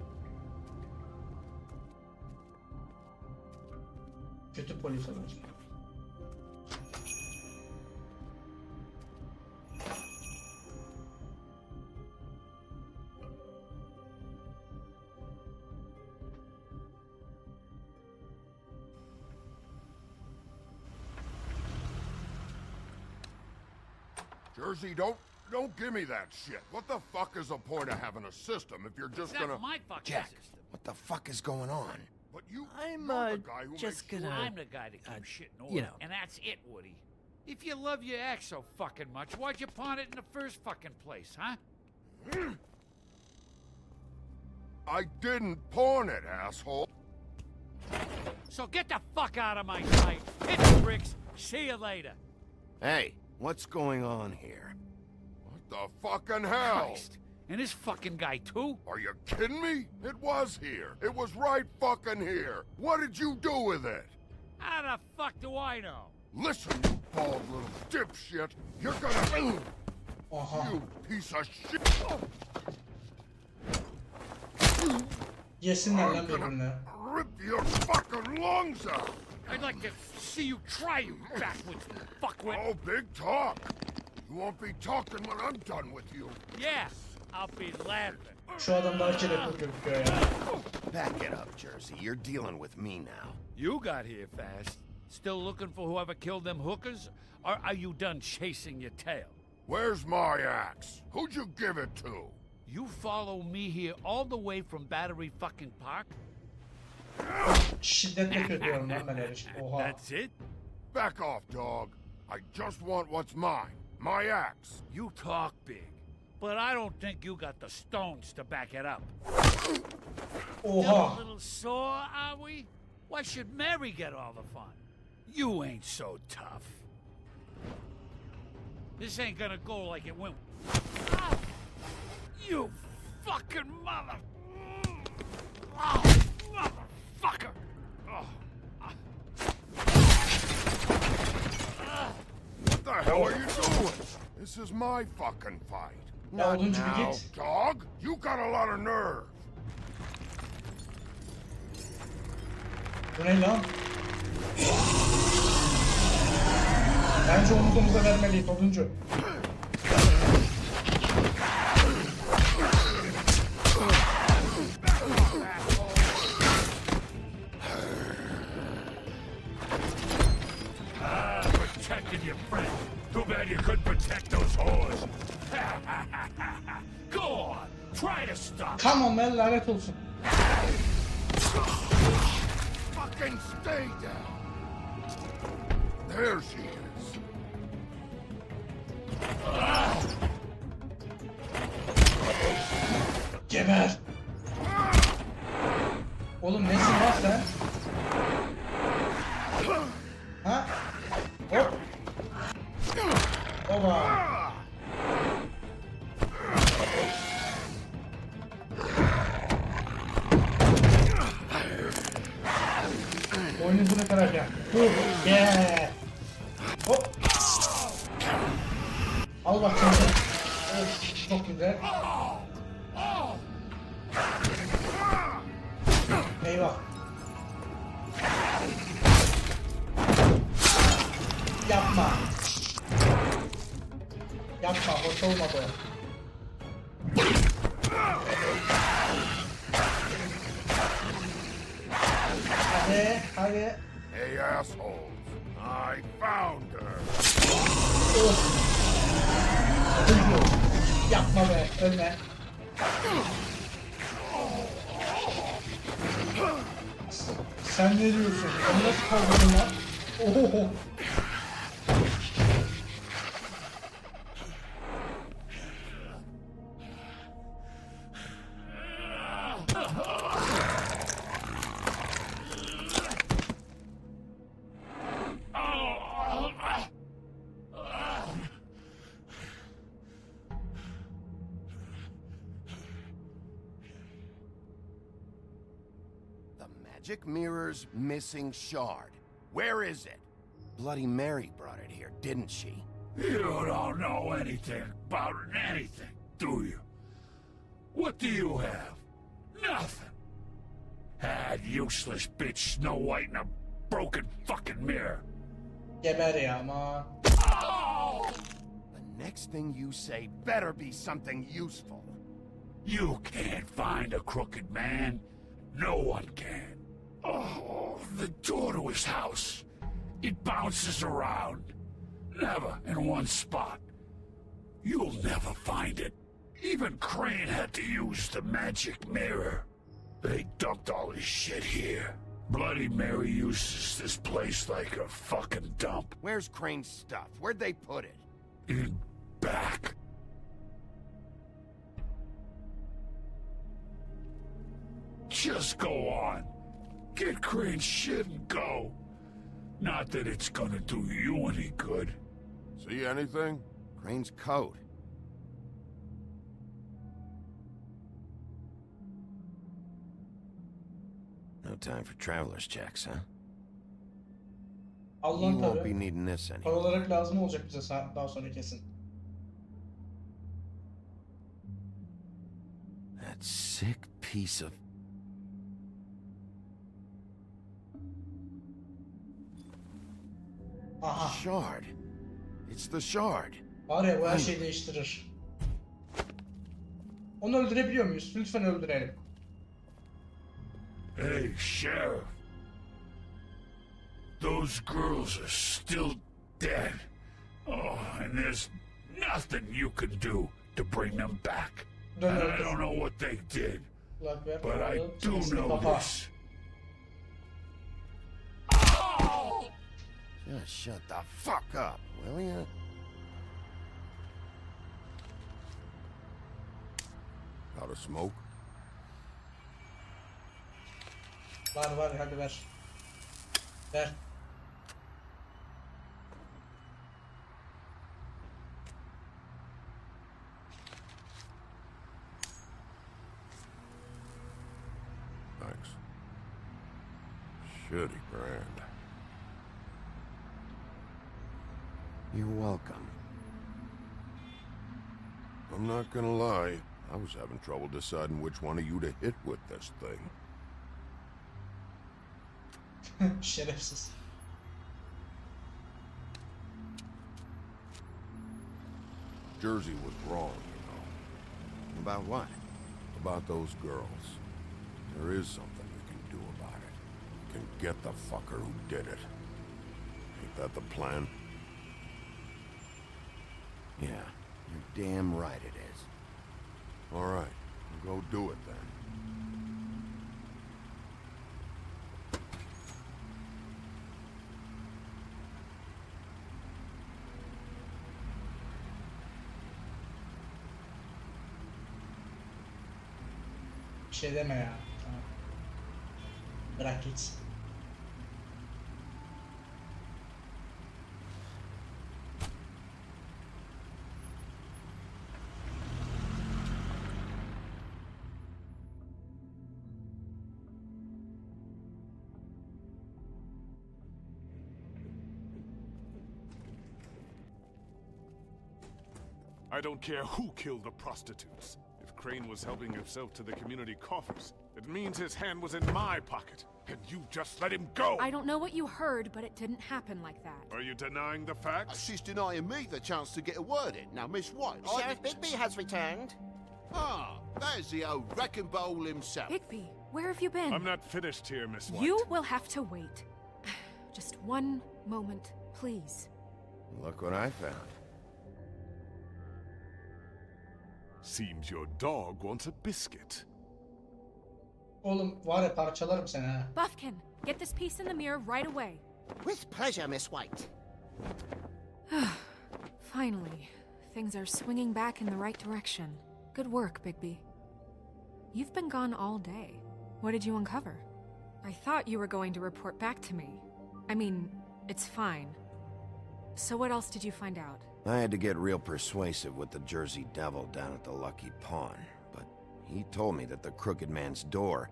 S1: Kötü polis olacağım.
S3: Jersey, don't give me that shit. What the fuck is the point of having a system if you're just gonna...
S14: my fucking
S2: Jack,
S14: system.
S2: what the fuck is going on?
S3: But you,
S15: I'm,
S3: you're the guy who
S15: just
S3: makes
S15: gonna...
S14: I'm the guy that keeps shit in order.
S15: you know.
S14: And that's it, Woody. If you love your ex so fucking much, why'd you pawn it in the first fucking place, huh?
S3: I didn't pawn it, asshole.
S14: So get the fuck out of my sight. Hit the bricks. See you later.
S2: Hey, what's going on here?
S3: What the fucking hell?
S14: Christ. And this fucking guy, too?
S3: Are you kidding me? It was here. It was right fucking here. What did you do with it?
S14: How the fuck do I know?
S3: Listen, you bald little dipshit. You're gonna... You piece of shit.
S1: Yesinler lan
S3: I'm gonna
S1: birbirine.
S3: rip your fucking lungs out.
S14: I'd like to see you try, you backwards fuckwit.
S3: Oh, big talk. You won't be talking when I'm done with you.
S14: Yes, I'll be laughing.
S1: Şu adam daha çelepur gözüküyor ya.
S2: Back it up, Jersey. You're dealing with me now.
S14: You got here fast. Still looking for whoever killed them hookers? Or are you done chasing your tail?
S3: Where's my axe? Who'd you give it to?
S14: You follow me here all the way from Battery fucking Park?
S1: Şiddetle kötüyorum lan ben herif. Oha.
S14: That's it?
S3: Back off, dog. I just want what's mine. My axe.
S14: You talk big, but I don't think you got the stones to back it up. Still a
S1: Oha.
S14: little sore, are we? Why should Mary get all the fun? You ain't so tough. This ain't gonna go like it went. Ah! You fucking mother! Oh, motherfucker! Oh.
S3: What the hell are you doing? This is my fucking fight.
S1: Ya
S3: Not
S1: oduncu bir
S3: now,
S1: git.
S3: dog. You got a lot of nerve.
S1: Bu ne lan? Bence omuz omuza vermeliyiz oduncu.
S12: Protected your friend. Too bad you couldn't protect those whores. Go on, try to stop.
S1: Come on lan lanet olsun.
S3: Fucking stay down. There she is.
S1: Geber. Oğlum nesin lan sen? Ha? Hop. Oba. Boynuzunu kıracağım. Yeah. Hop. Al bak şimdi. Evet, çok güzel. Eyvah. Yapma. Yapma, hoş olmadı. Hadi, hadi.
S3: Hey, assholes. I found her.
S1: Yapma be, ölme. Sen ne diyorsun? Onu nasıl kaldırdın lan? Oho.
S2: The magic mirror's missing shard. Where is it? Bloody Mary brought it here, didn't she?
S14: You don't know anything about anything, do you? What do you have? Nothing. That useless bitch Snow White in a broken fucking mirror.
S1: Geber ya ama.
S2: The next thing you say better be something useful.
S14: You can't find a crooked man. No one can. Oh, the door to his house. It bounces around. Never in one spot. You'll never find it. Even Crane had to use the magic mirror. They dumped all his shit here. Bloody Mary uses this place like a fucking dump.
S2: Where's Crane's stuff? Where'd they put it?
S14: In back. Just go on. Get Crane's shit and go. Not that it's gonna do you any good.
S3: See anything?
S2: Crane's coat. No time for traveler's checks, huh? You
S1: Allah'ın
S2: won't be
S1: tabi.
S2: needing this
S1: Para
S2: anymore.
S1: olarak lazım olacak bize daha sonra kesin.
S2: That sick piece of...
S1: Aha.
S2: Shard. It's the shard.
S1: Var ya bu her şeyi değiştirir. Onu öldürebiliyor muyuz? Lütfen öldürelim.
S14: Hey, Sheriff. Those girls are still dead. Oh, and there's nothing you can do to bring them back.
S1: No,
S14: And
S1: no,
S14: I don't know what they did,
S1: Kulak ver.
S14: but I do know
S1: Kapa.
S14: this.
S2: Just shut the fuck up, will ya?
S3: Out of smoke?
S1: Var hadi ver. Ver.
S3: Thanks. Shitty brand.
S2: You're welcome.
S3: I'm not gonna lie, I was having trouble deciding which one of you to hit with this thing.
S1: Şerefsiz.
S3: Jersey was wrong, you know.
S2: About what?
S3: About those girls. There is something you can do about it. You can get the fucker who did it. Ain't that the plan?
S2: Yeah, you're damn right it is.
S3: All right, go do it then.
S1: Bir şey deme ya. Tamam. Bırak gitsin.
S12: I don't care who killed the prostitutes. If Crane was helping himself to the community coffers, it means his hand was in my pocket, and you just let him go!
S8: I don't know what you heard, but it didn't happen like that.
S12: Are you denying the facts?
S15: She's denying me the chance to get a word in. Now, Miss White...
S16: Sheriff Bigby has returned.
S15: Ah, there's the old wrecking bowl himself.
S8: Bigby, where have you been?
S12: I'm not finished here, Miss White.
S8: You will have to wait. Just one moment, please.
S2: Look what I found.
S12: Seems your dog wants a biscuit.
S1: Oğlum var ya parçalarım seni ha.
S8: Buffkin, get this piece in the mirror right away.
S16: With pleasure, Miss White.
S8: Finally, things are swinging back in the right direction. Good work, Bigby. You've been gone all day. What did you uncover? I thought you were going to report back to me. I mean, it's fine. So what else did you find out?
S2: I had to get real persuasive with the Jersey Devil down at the Lucky Pawn, but he told me that the Crooked Man's door,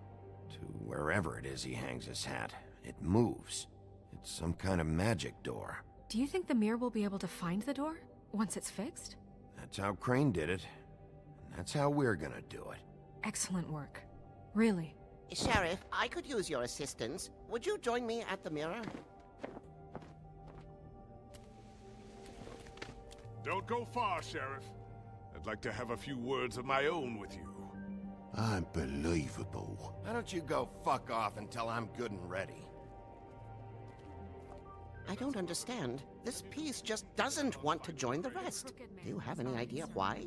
S2: to wherever it is he hangs his hat, it moves. It's some kind of magic door.
S8: Do you think the mirror will be able to find the door once it's fixed?
S2: That's how Crane did it, and that's how we're gonna do it.
S8: Excellent work. Really.
S16: Sheriff, I could use your assistance. Would you join me at the mirror?
S12: Don't go far, Sheriff. I'd like to have a few words of my own with you.
S15: Unbelievable.
S2: Why don't you go fuck off until I'm good and ready?
S16: I don't understand. This piece just doesn't want to join the rest. Do you have any idea why?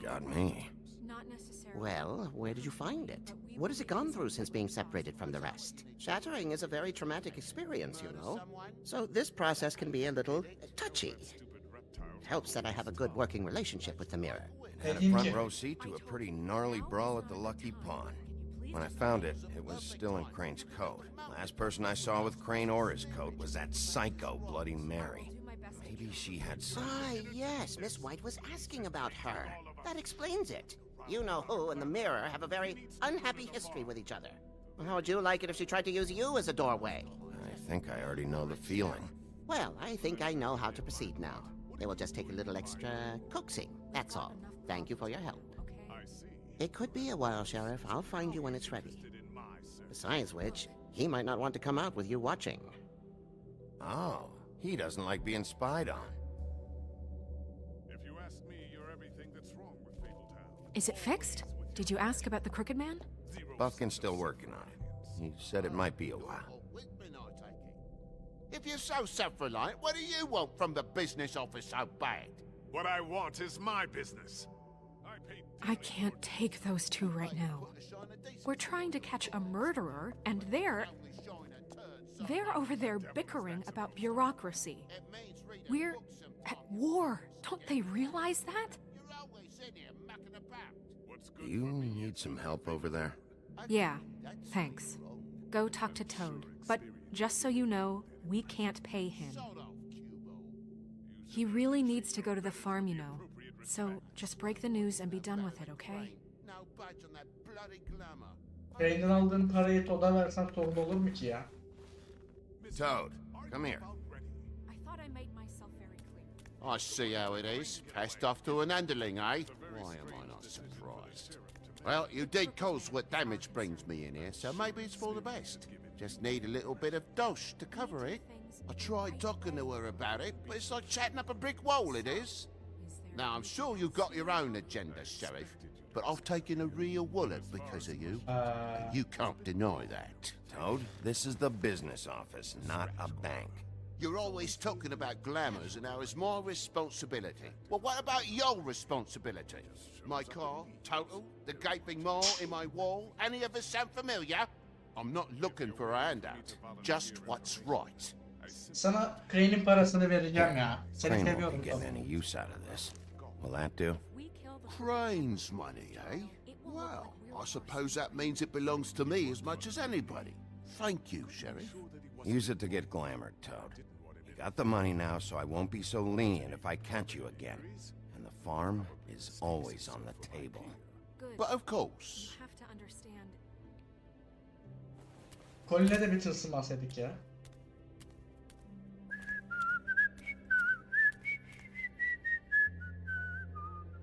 S2: Got me.
S8: Not necessarily.
S16: Well, where did you find it? What has it gone through since being separated from the rest? Shattering is a very traumatic experience, you know. So this process can be a little touchy. It helps that I have a good working relationship with the mirror.
S2: Had a front row seat to a pretty gnarly brawl at the Lucky Pawn. When I found it, it was still in Crane's coat. Last person I saw with Crane or his coat was that psycho Bloody Mary. Maybe she had some...
S16: Ah, yes, Miss White was asking about her. That explains it. You know who and the mirror have a very unhappy history with each other. How would you like it if she tried to use you as a doorway?
S2: I think I already know the feeling.
S16: Well, I think I know how to proceed now. It will just take a little extra coaxing, that's all. Thank you for your help. It could be a while, Sheriff. I'll find you when it's ready. Besides which, he might not want to come out with you watching.
S2: Oh, he doesn't like being spied on.
S12: If you ask me, you're everything that's wrong with Fabletown.
S8: Is it fixed? Did you ask about the Crooked Man?
S2: Buffkin's still working on it. He said it might be a while.
S15: If you're so self-reliant, what do you want from the business office so bad?
S12: What I want is my business.
S8: I can't take those two right now. We're trying to catch a murderer, and they're over there bickering about bureaucracy. We're at war. Don't they realize that?
S2: Do you need some help over there?
S8: Yeah, thanks. Go talk to Toad. But just so you know, we can't pay him. He really needs to go to the farm, you know. So just break the news and be done with it, okay?
S1: Crane'den aldığın parayı Toad'a versen sorun olur mu ki ya?
S2: Toad, come here.
S8: I thought I made myself very clear.
S15: I see how it is. Passed off to an underling, eh? Why am I not surprised? Well, you did cause what damage brings me in here, so maybe it's for the best. Just need a little bit of dosh to cover it. I tried talking to her about it, but it's like chatting up a brick wall, it is. Now, I'm sure you've got your own agenda, Sheriff, but I've taken a real wallet because of you. And you can't deny that.
S2: Toad, this is the business office, not a bank.
S15: You're always talking about glamours and how it's my responsibility. Well, what about your responsibility? My car, total, the gaping maw in my wall, any of us sound familiar? I'm not looking for a handout, just what's right.
S1: Sana Crane'in parasını vereceğim ya. Seni
S2: Crane won't
S1: seviyorum
S2: be
S1: Toad.
S2: getting any use out of this. Will that do?
S15: Crane's money, eh? Well, I suppose that means it belongs to me as much as anybody. Thank you, Sheriff.
S2: Use it to get glamored, Toad. You got the money now, so I won't be so lenient if I catch you again. And the farm is always on the table.
S8: Good.
S15: But of course.
S8: You have to understand.
S1: Colin'e de bir tılsım bahsettik ya.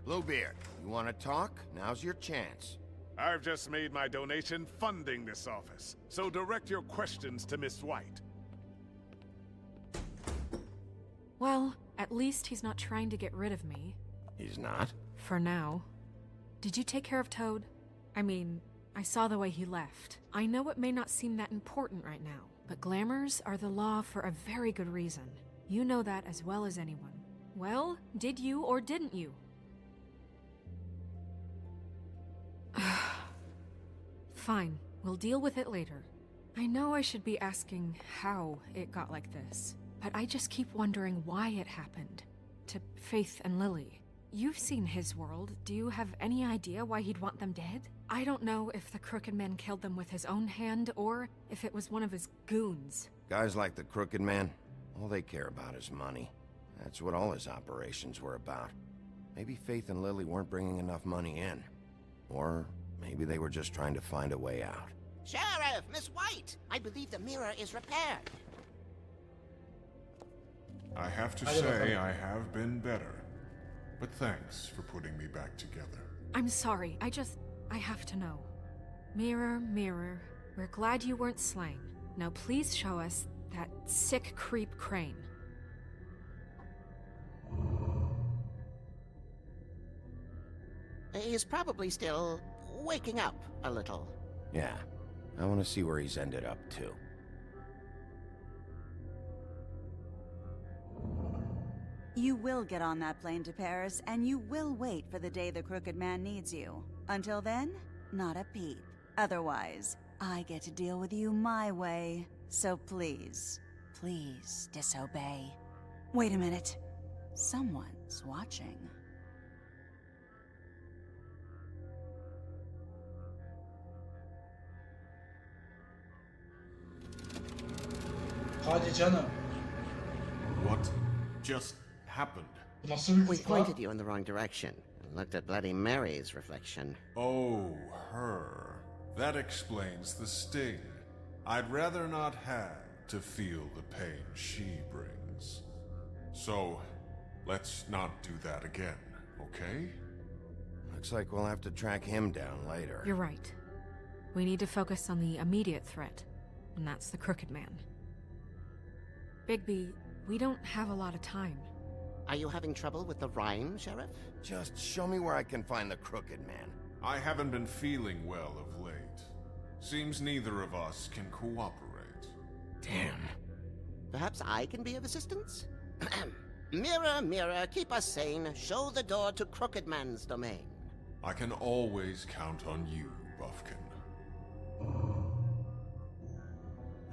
S2: Bluebeard, you want to talk? Now's your chance.
S12: I've just made my donation funding this office, so direct your questions to Miss White.
S8: Well, at least he's not trying to get rid of me.
S2: He's not?
S8: For now. Did you take care of Toad? I mean, I saw the way he left. I know it may not seem that important right now, but glamours are the law for a very good reason. You know that as well as anyone. Well, did you or didn't you? Fine, we'll deal with it later. I know I should be asking how it got like this, but I just keep wondering why it happened. To Faith and Lily. You've seen his world. Do you have any idea why he'd want them dead? I don't know if the Crooked Man killed them with his own hand, or if it was one of his goons.
S2: Guys like the Crooked Man, all they care about is money. That's what all his operations were about. Maybe Faith and Lily weren't bringing enough money in. Or maybe they were just trying to find a way out.
S16: Sheriff, Miss White! I believe the mirror is repaired.
S3: I have to say I have been better. But thanks for putting me back together.
S8: I'm sorry, I have to know. Mirror, mirror, we're glad you weren't slain. Now please show us that sick creep Crane.
S16: He's probably still waking up a little.
S2: Yeah, I want to see where he's ended up, too.
S17: You will get on that plane to Paris, and you will wait for the day the Crooked Man needs you. Until then, not a peep. Otherwise, I get to deal with you my way. So please, please disobey. Wait a minute. Someone's watching.
S1: Hadi canım.
S7: What just happened?
S16: We pointed you in the wrong direction and looked at Bloody Mary's reflection.
S3: Oh, her. That explains the sting. I'd rather not have to feel the pain she brings. So, let's not do that again, okay?
S2: Looks like we'll have to track him down later.
S8: You're right. We need to focus on the immediate threat, and that's the Crooked Man. Bigby, we don't have a lot of time.
S16: Are you having trouble with the rhyme, Sheriff?
S2: Just show me where I can find the Crooked Man.
S3: I haven't been feeling well of late. Seems neither of us can cooperate.
S2: Damn.
S16: Perhaps I can be of assistance? Mirror, mirror, keep us sane. Show the door to Crooked Man's domain.
S3: I can always count on you, Buffkin.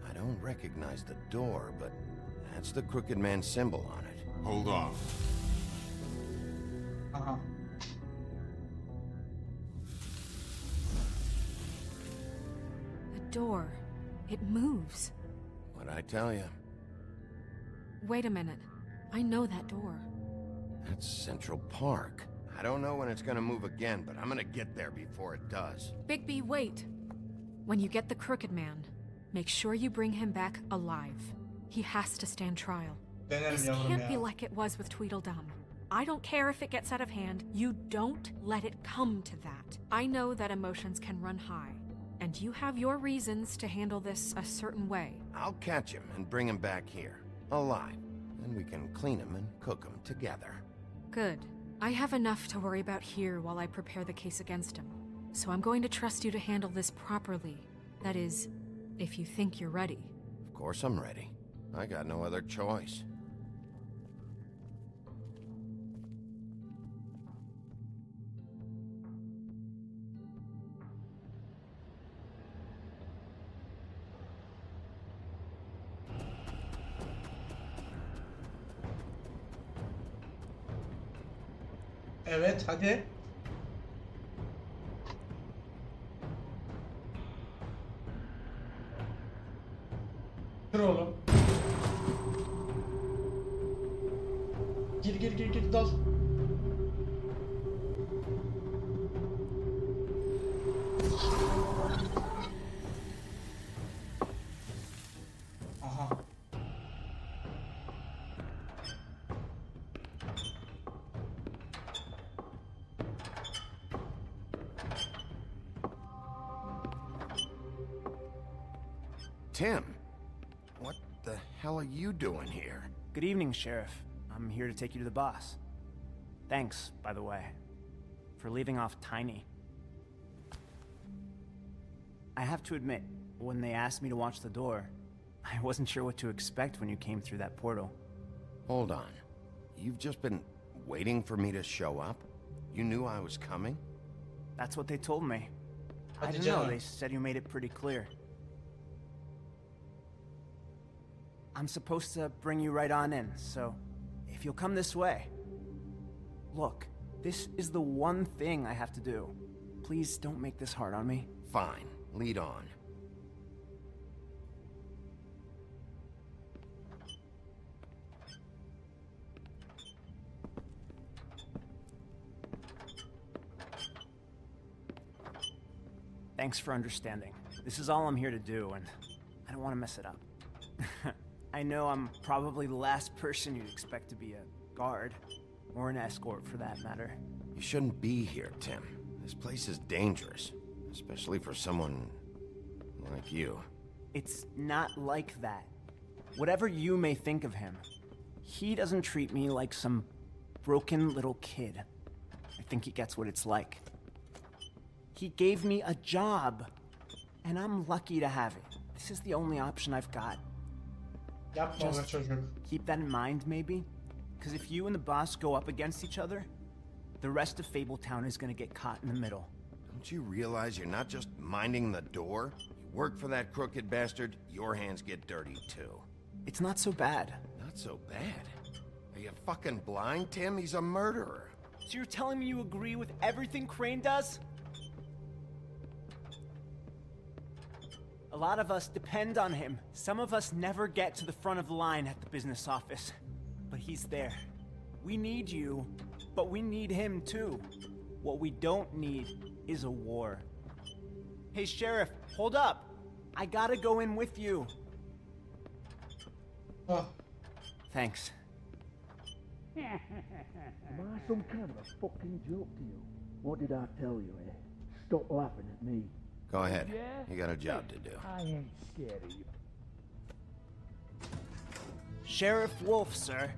S2: I don't recognize the door, but that's the Crooked Man symbol on it.
S3: Hold on.
S1: Uh-huh.
S8: The door. It moves.
S2: What'd I tell you?
S8: Wait a minute. I know that door.
S2: That's Central Park. I don't know when it's gonna move again, but I'm gonna get there before it does.
S8: Bigby, wait. When you get the Crooked Man, make sure you bring him back alive. He has to stand trial. This can't be like it was with Tweedledum. I don't care if it gets out of hand. You don't let it come to that. I know that emotions can run high, and you have your reasons to handle this a certain way.
S2: I'll catch him and bring him back here, alive. Then we can clean him and cook him together.
S8: Good. I have enough to worry about here while I prepare the case against him. So I'm going to trust you to handle this properly. That is, if you think you're ready.
S2: Of course I'm ready. I got no other choice.
S1: Evet, hadi. Kır oğlum. Gir dal. Aha.
S2: Tim, what the hell are you doing here?
S18: Good evening, Sheriff. I'm here to take you to the boss. Thanks, by the way, for leaving off Tiny. I have to admit, when they asked me to watch the door, I wasn't sure what to expect when you came through that portal.
S2: Hold on. You've just been waiting for me to show up? You knew I was coming?
S18: That's what they told me. I
S1: Hadi
S18: don't know,
S1: canım.
S18: they said you made it pretty clear. I'm supposed to bring you right on in, so if you'll come this way. Look, this is the one thing I have to do. Please don't make this hard on me.
S2: Fine. Lead on.
S18: Thanks for understanding. This is all I'm here to do, and I don't want to mess it up. I know I'm probably the last person you'd expect to be a guard, or an escort for that matter.
S2: You shouldn't be here, Tim. This place is dangerous, especially for someone like you.
S18: It's not like that. Whatever you may think of him, he doesn't treat me like some broken little kid. I think he gets what it's like. He gave me a job, and I'm lucky to have it. This is the only option I've got.
S1: Yapma be çocuk.
S18: Keep that in mind, maybe? Because if you and the boss go up against each other, the rest of Fabletown is gonna get caught in the middle.
S2: Don't you realize you're not just minding the door? You work for that crooked bastard, your hands get dirty too.
S18: It's not so bad.
S2: Not so bad? Are you fucking blind, Tim? He's a murderer.
S18: So you're telling me you agree with everything Crane does? A lot of us depend on him. Some of us never get to the front of the line at the business office. But he's there. We need you, but we need him too. What we don't need is a war. Hey, Sheriff, hold up. I gotta go in with you.
S1: Oh.
S18: Thanks.
S10: Am I some kind of a fucking joke to you? What did I tell you, eh? Stop laughing at me.
S2: Go ahead.
S10: Yeah?
S2: You got a job to do.
S10: I ain't scared of you.
S18: Sheriff Wolf, sir.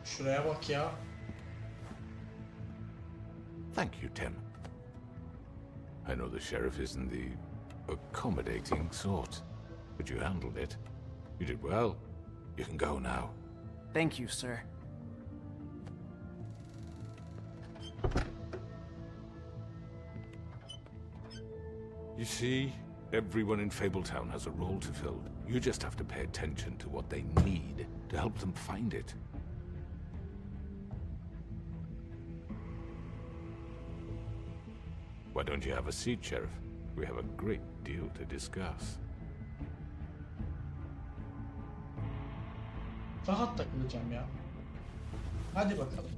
S1: Şuraya bak ya.
S14: Thank you, Tim. I know the sheriff isn't the accommodating sort, but you handled it. You did well. You can go now.
S18: Thank you, sir.
S14: You see, everyone in Fabletown has a role to fill. You just have to pay attention to what they need to help them find it. Why don't you have a seat, Sheriff? We have a great deal to discuss.
S1: Rahat takılacağım ya. Hadi bakalım.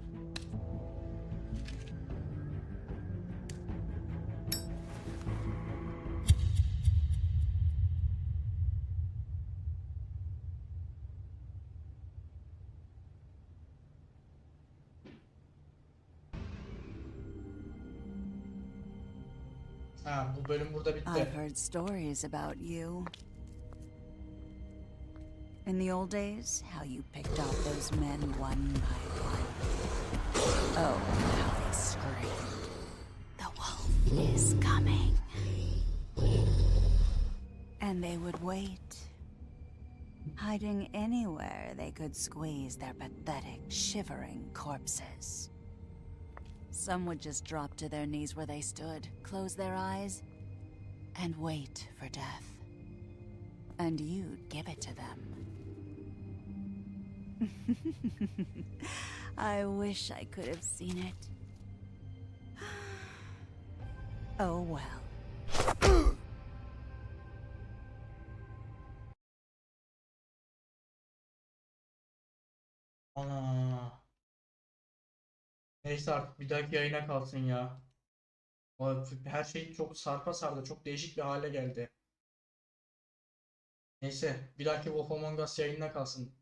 S1: Ha, bu bölüm burada bitti.
S17: I've heard stories about you. In the old days, how you picked off those men one by one. Oh, how they screamed. The wolf is coming. And they would wait, hiding anywhere they could squeeze their pathetic, shivering corpses. Some would just drop to their knees where they stood, close their eyes, and wait for death. And you'd give it to them. I wish I could have seen it. Oh well.
S1: Ana. Neyse artık bir dahaki yayına kalsın ya. Her şey çok sarpa sardı. Çok değişik bir hale geldi. Neyse bir dahaki Wolf Among Us yayınına kalsın.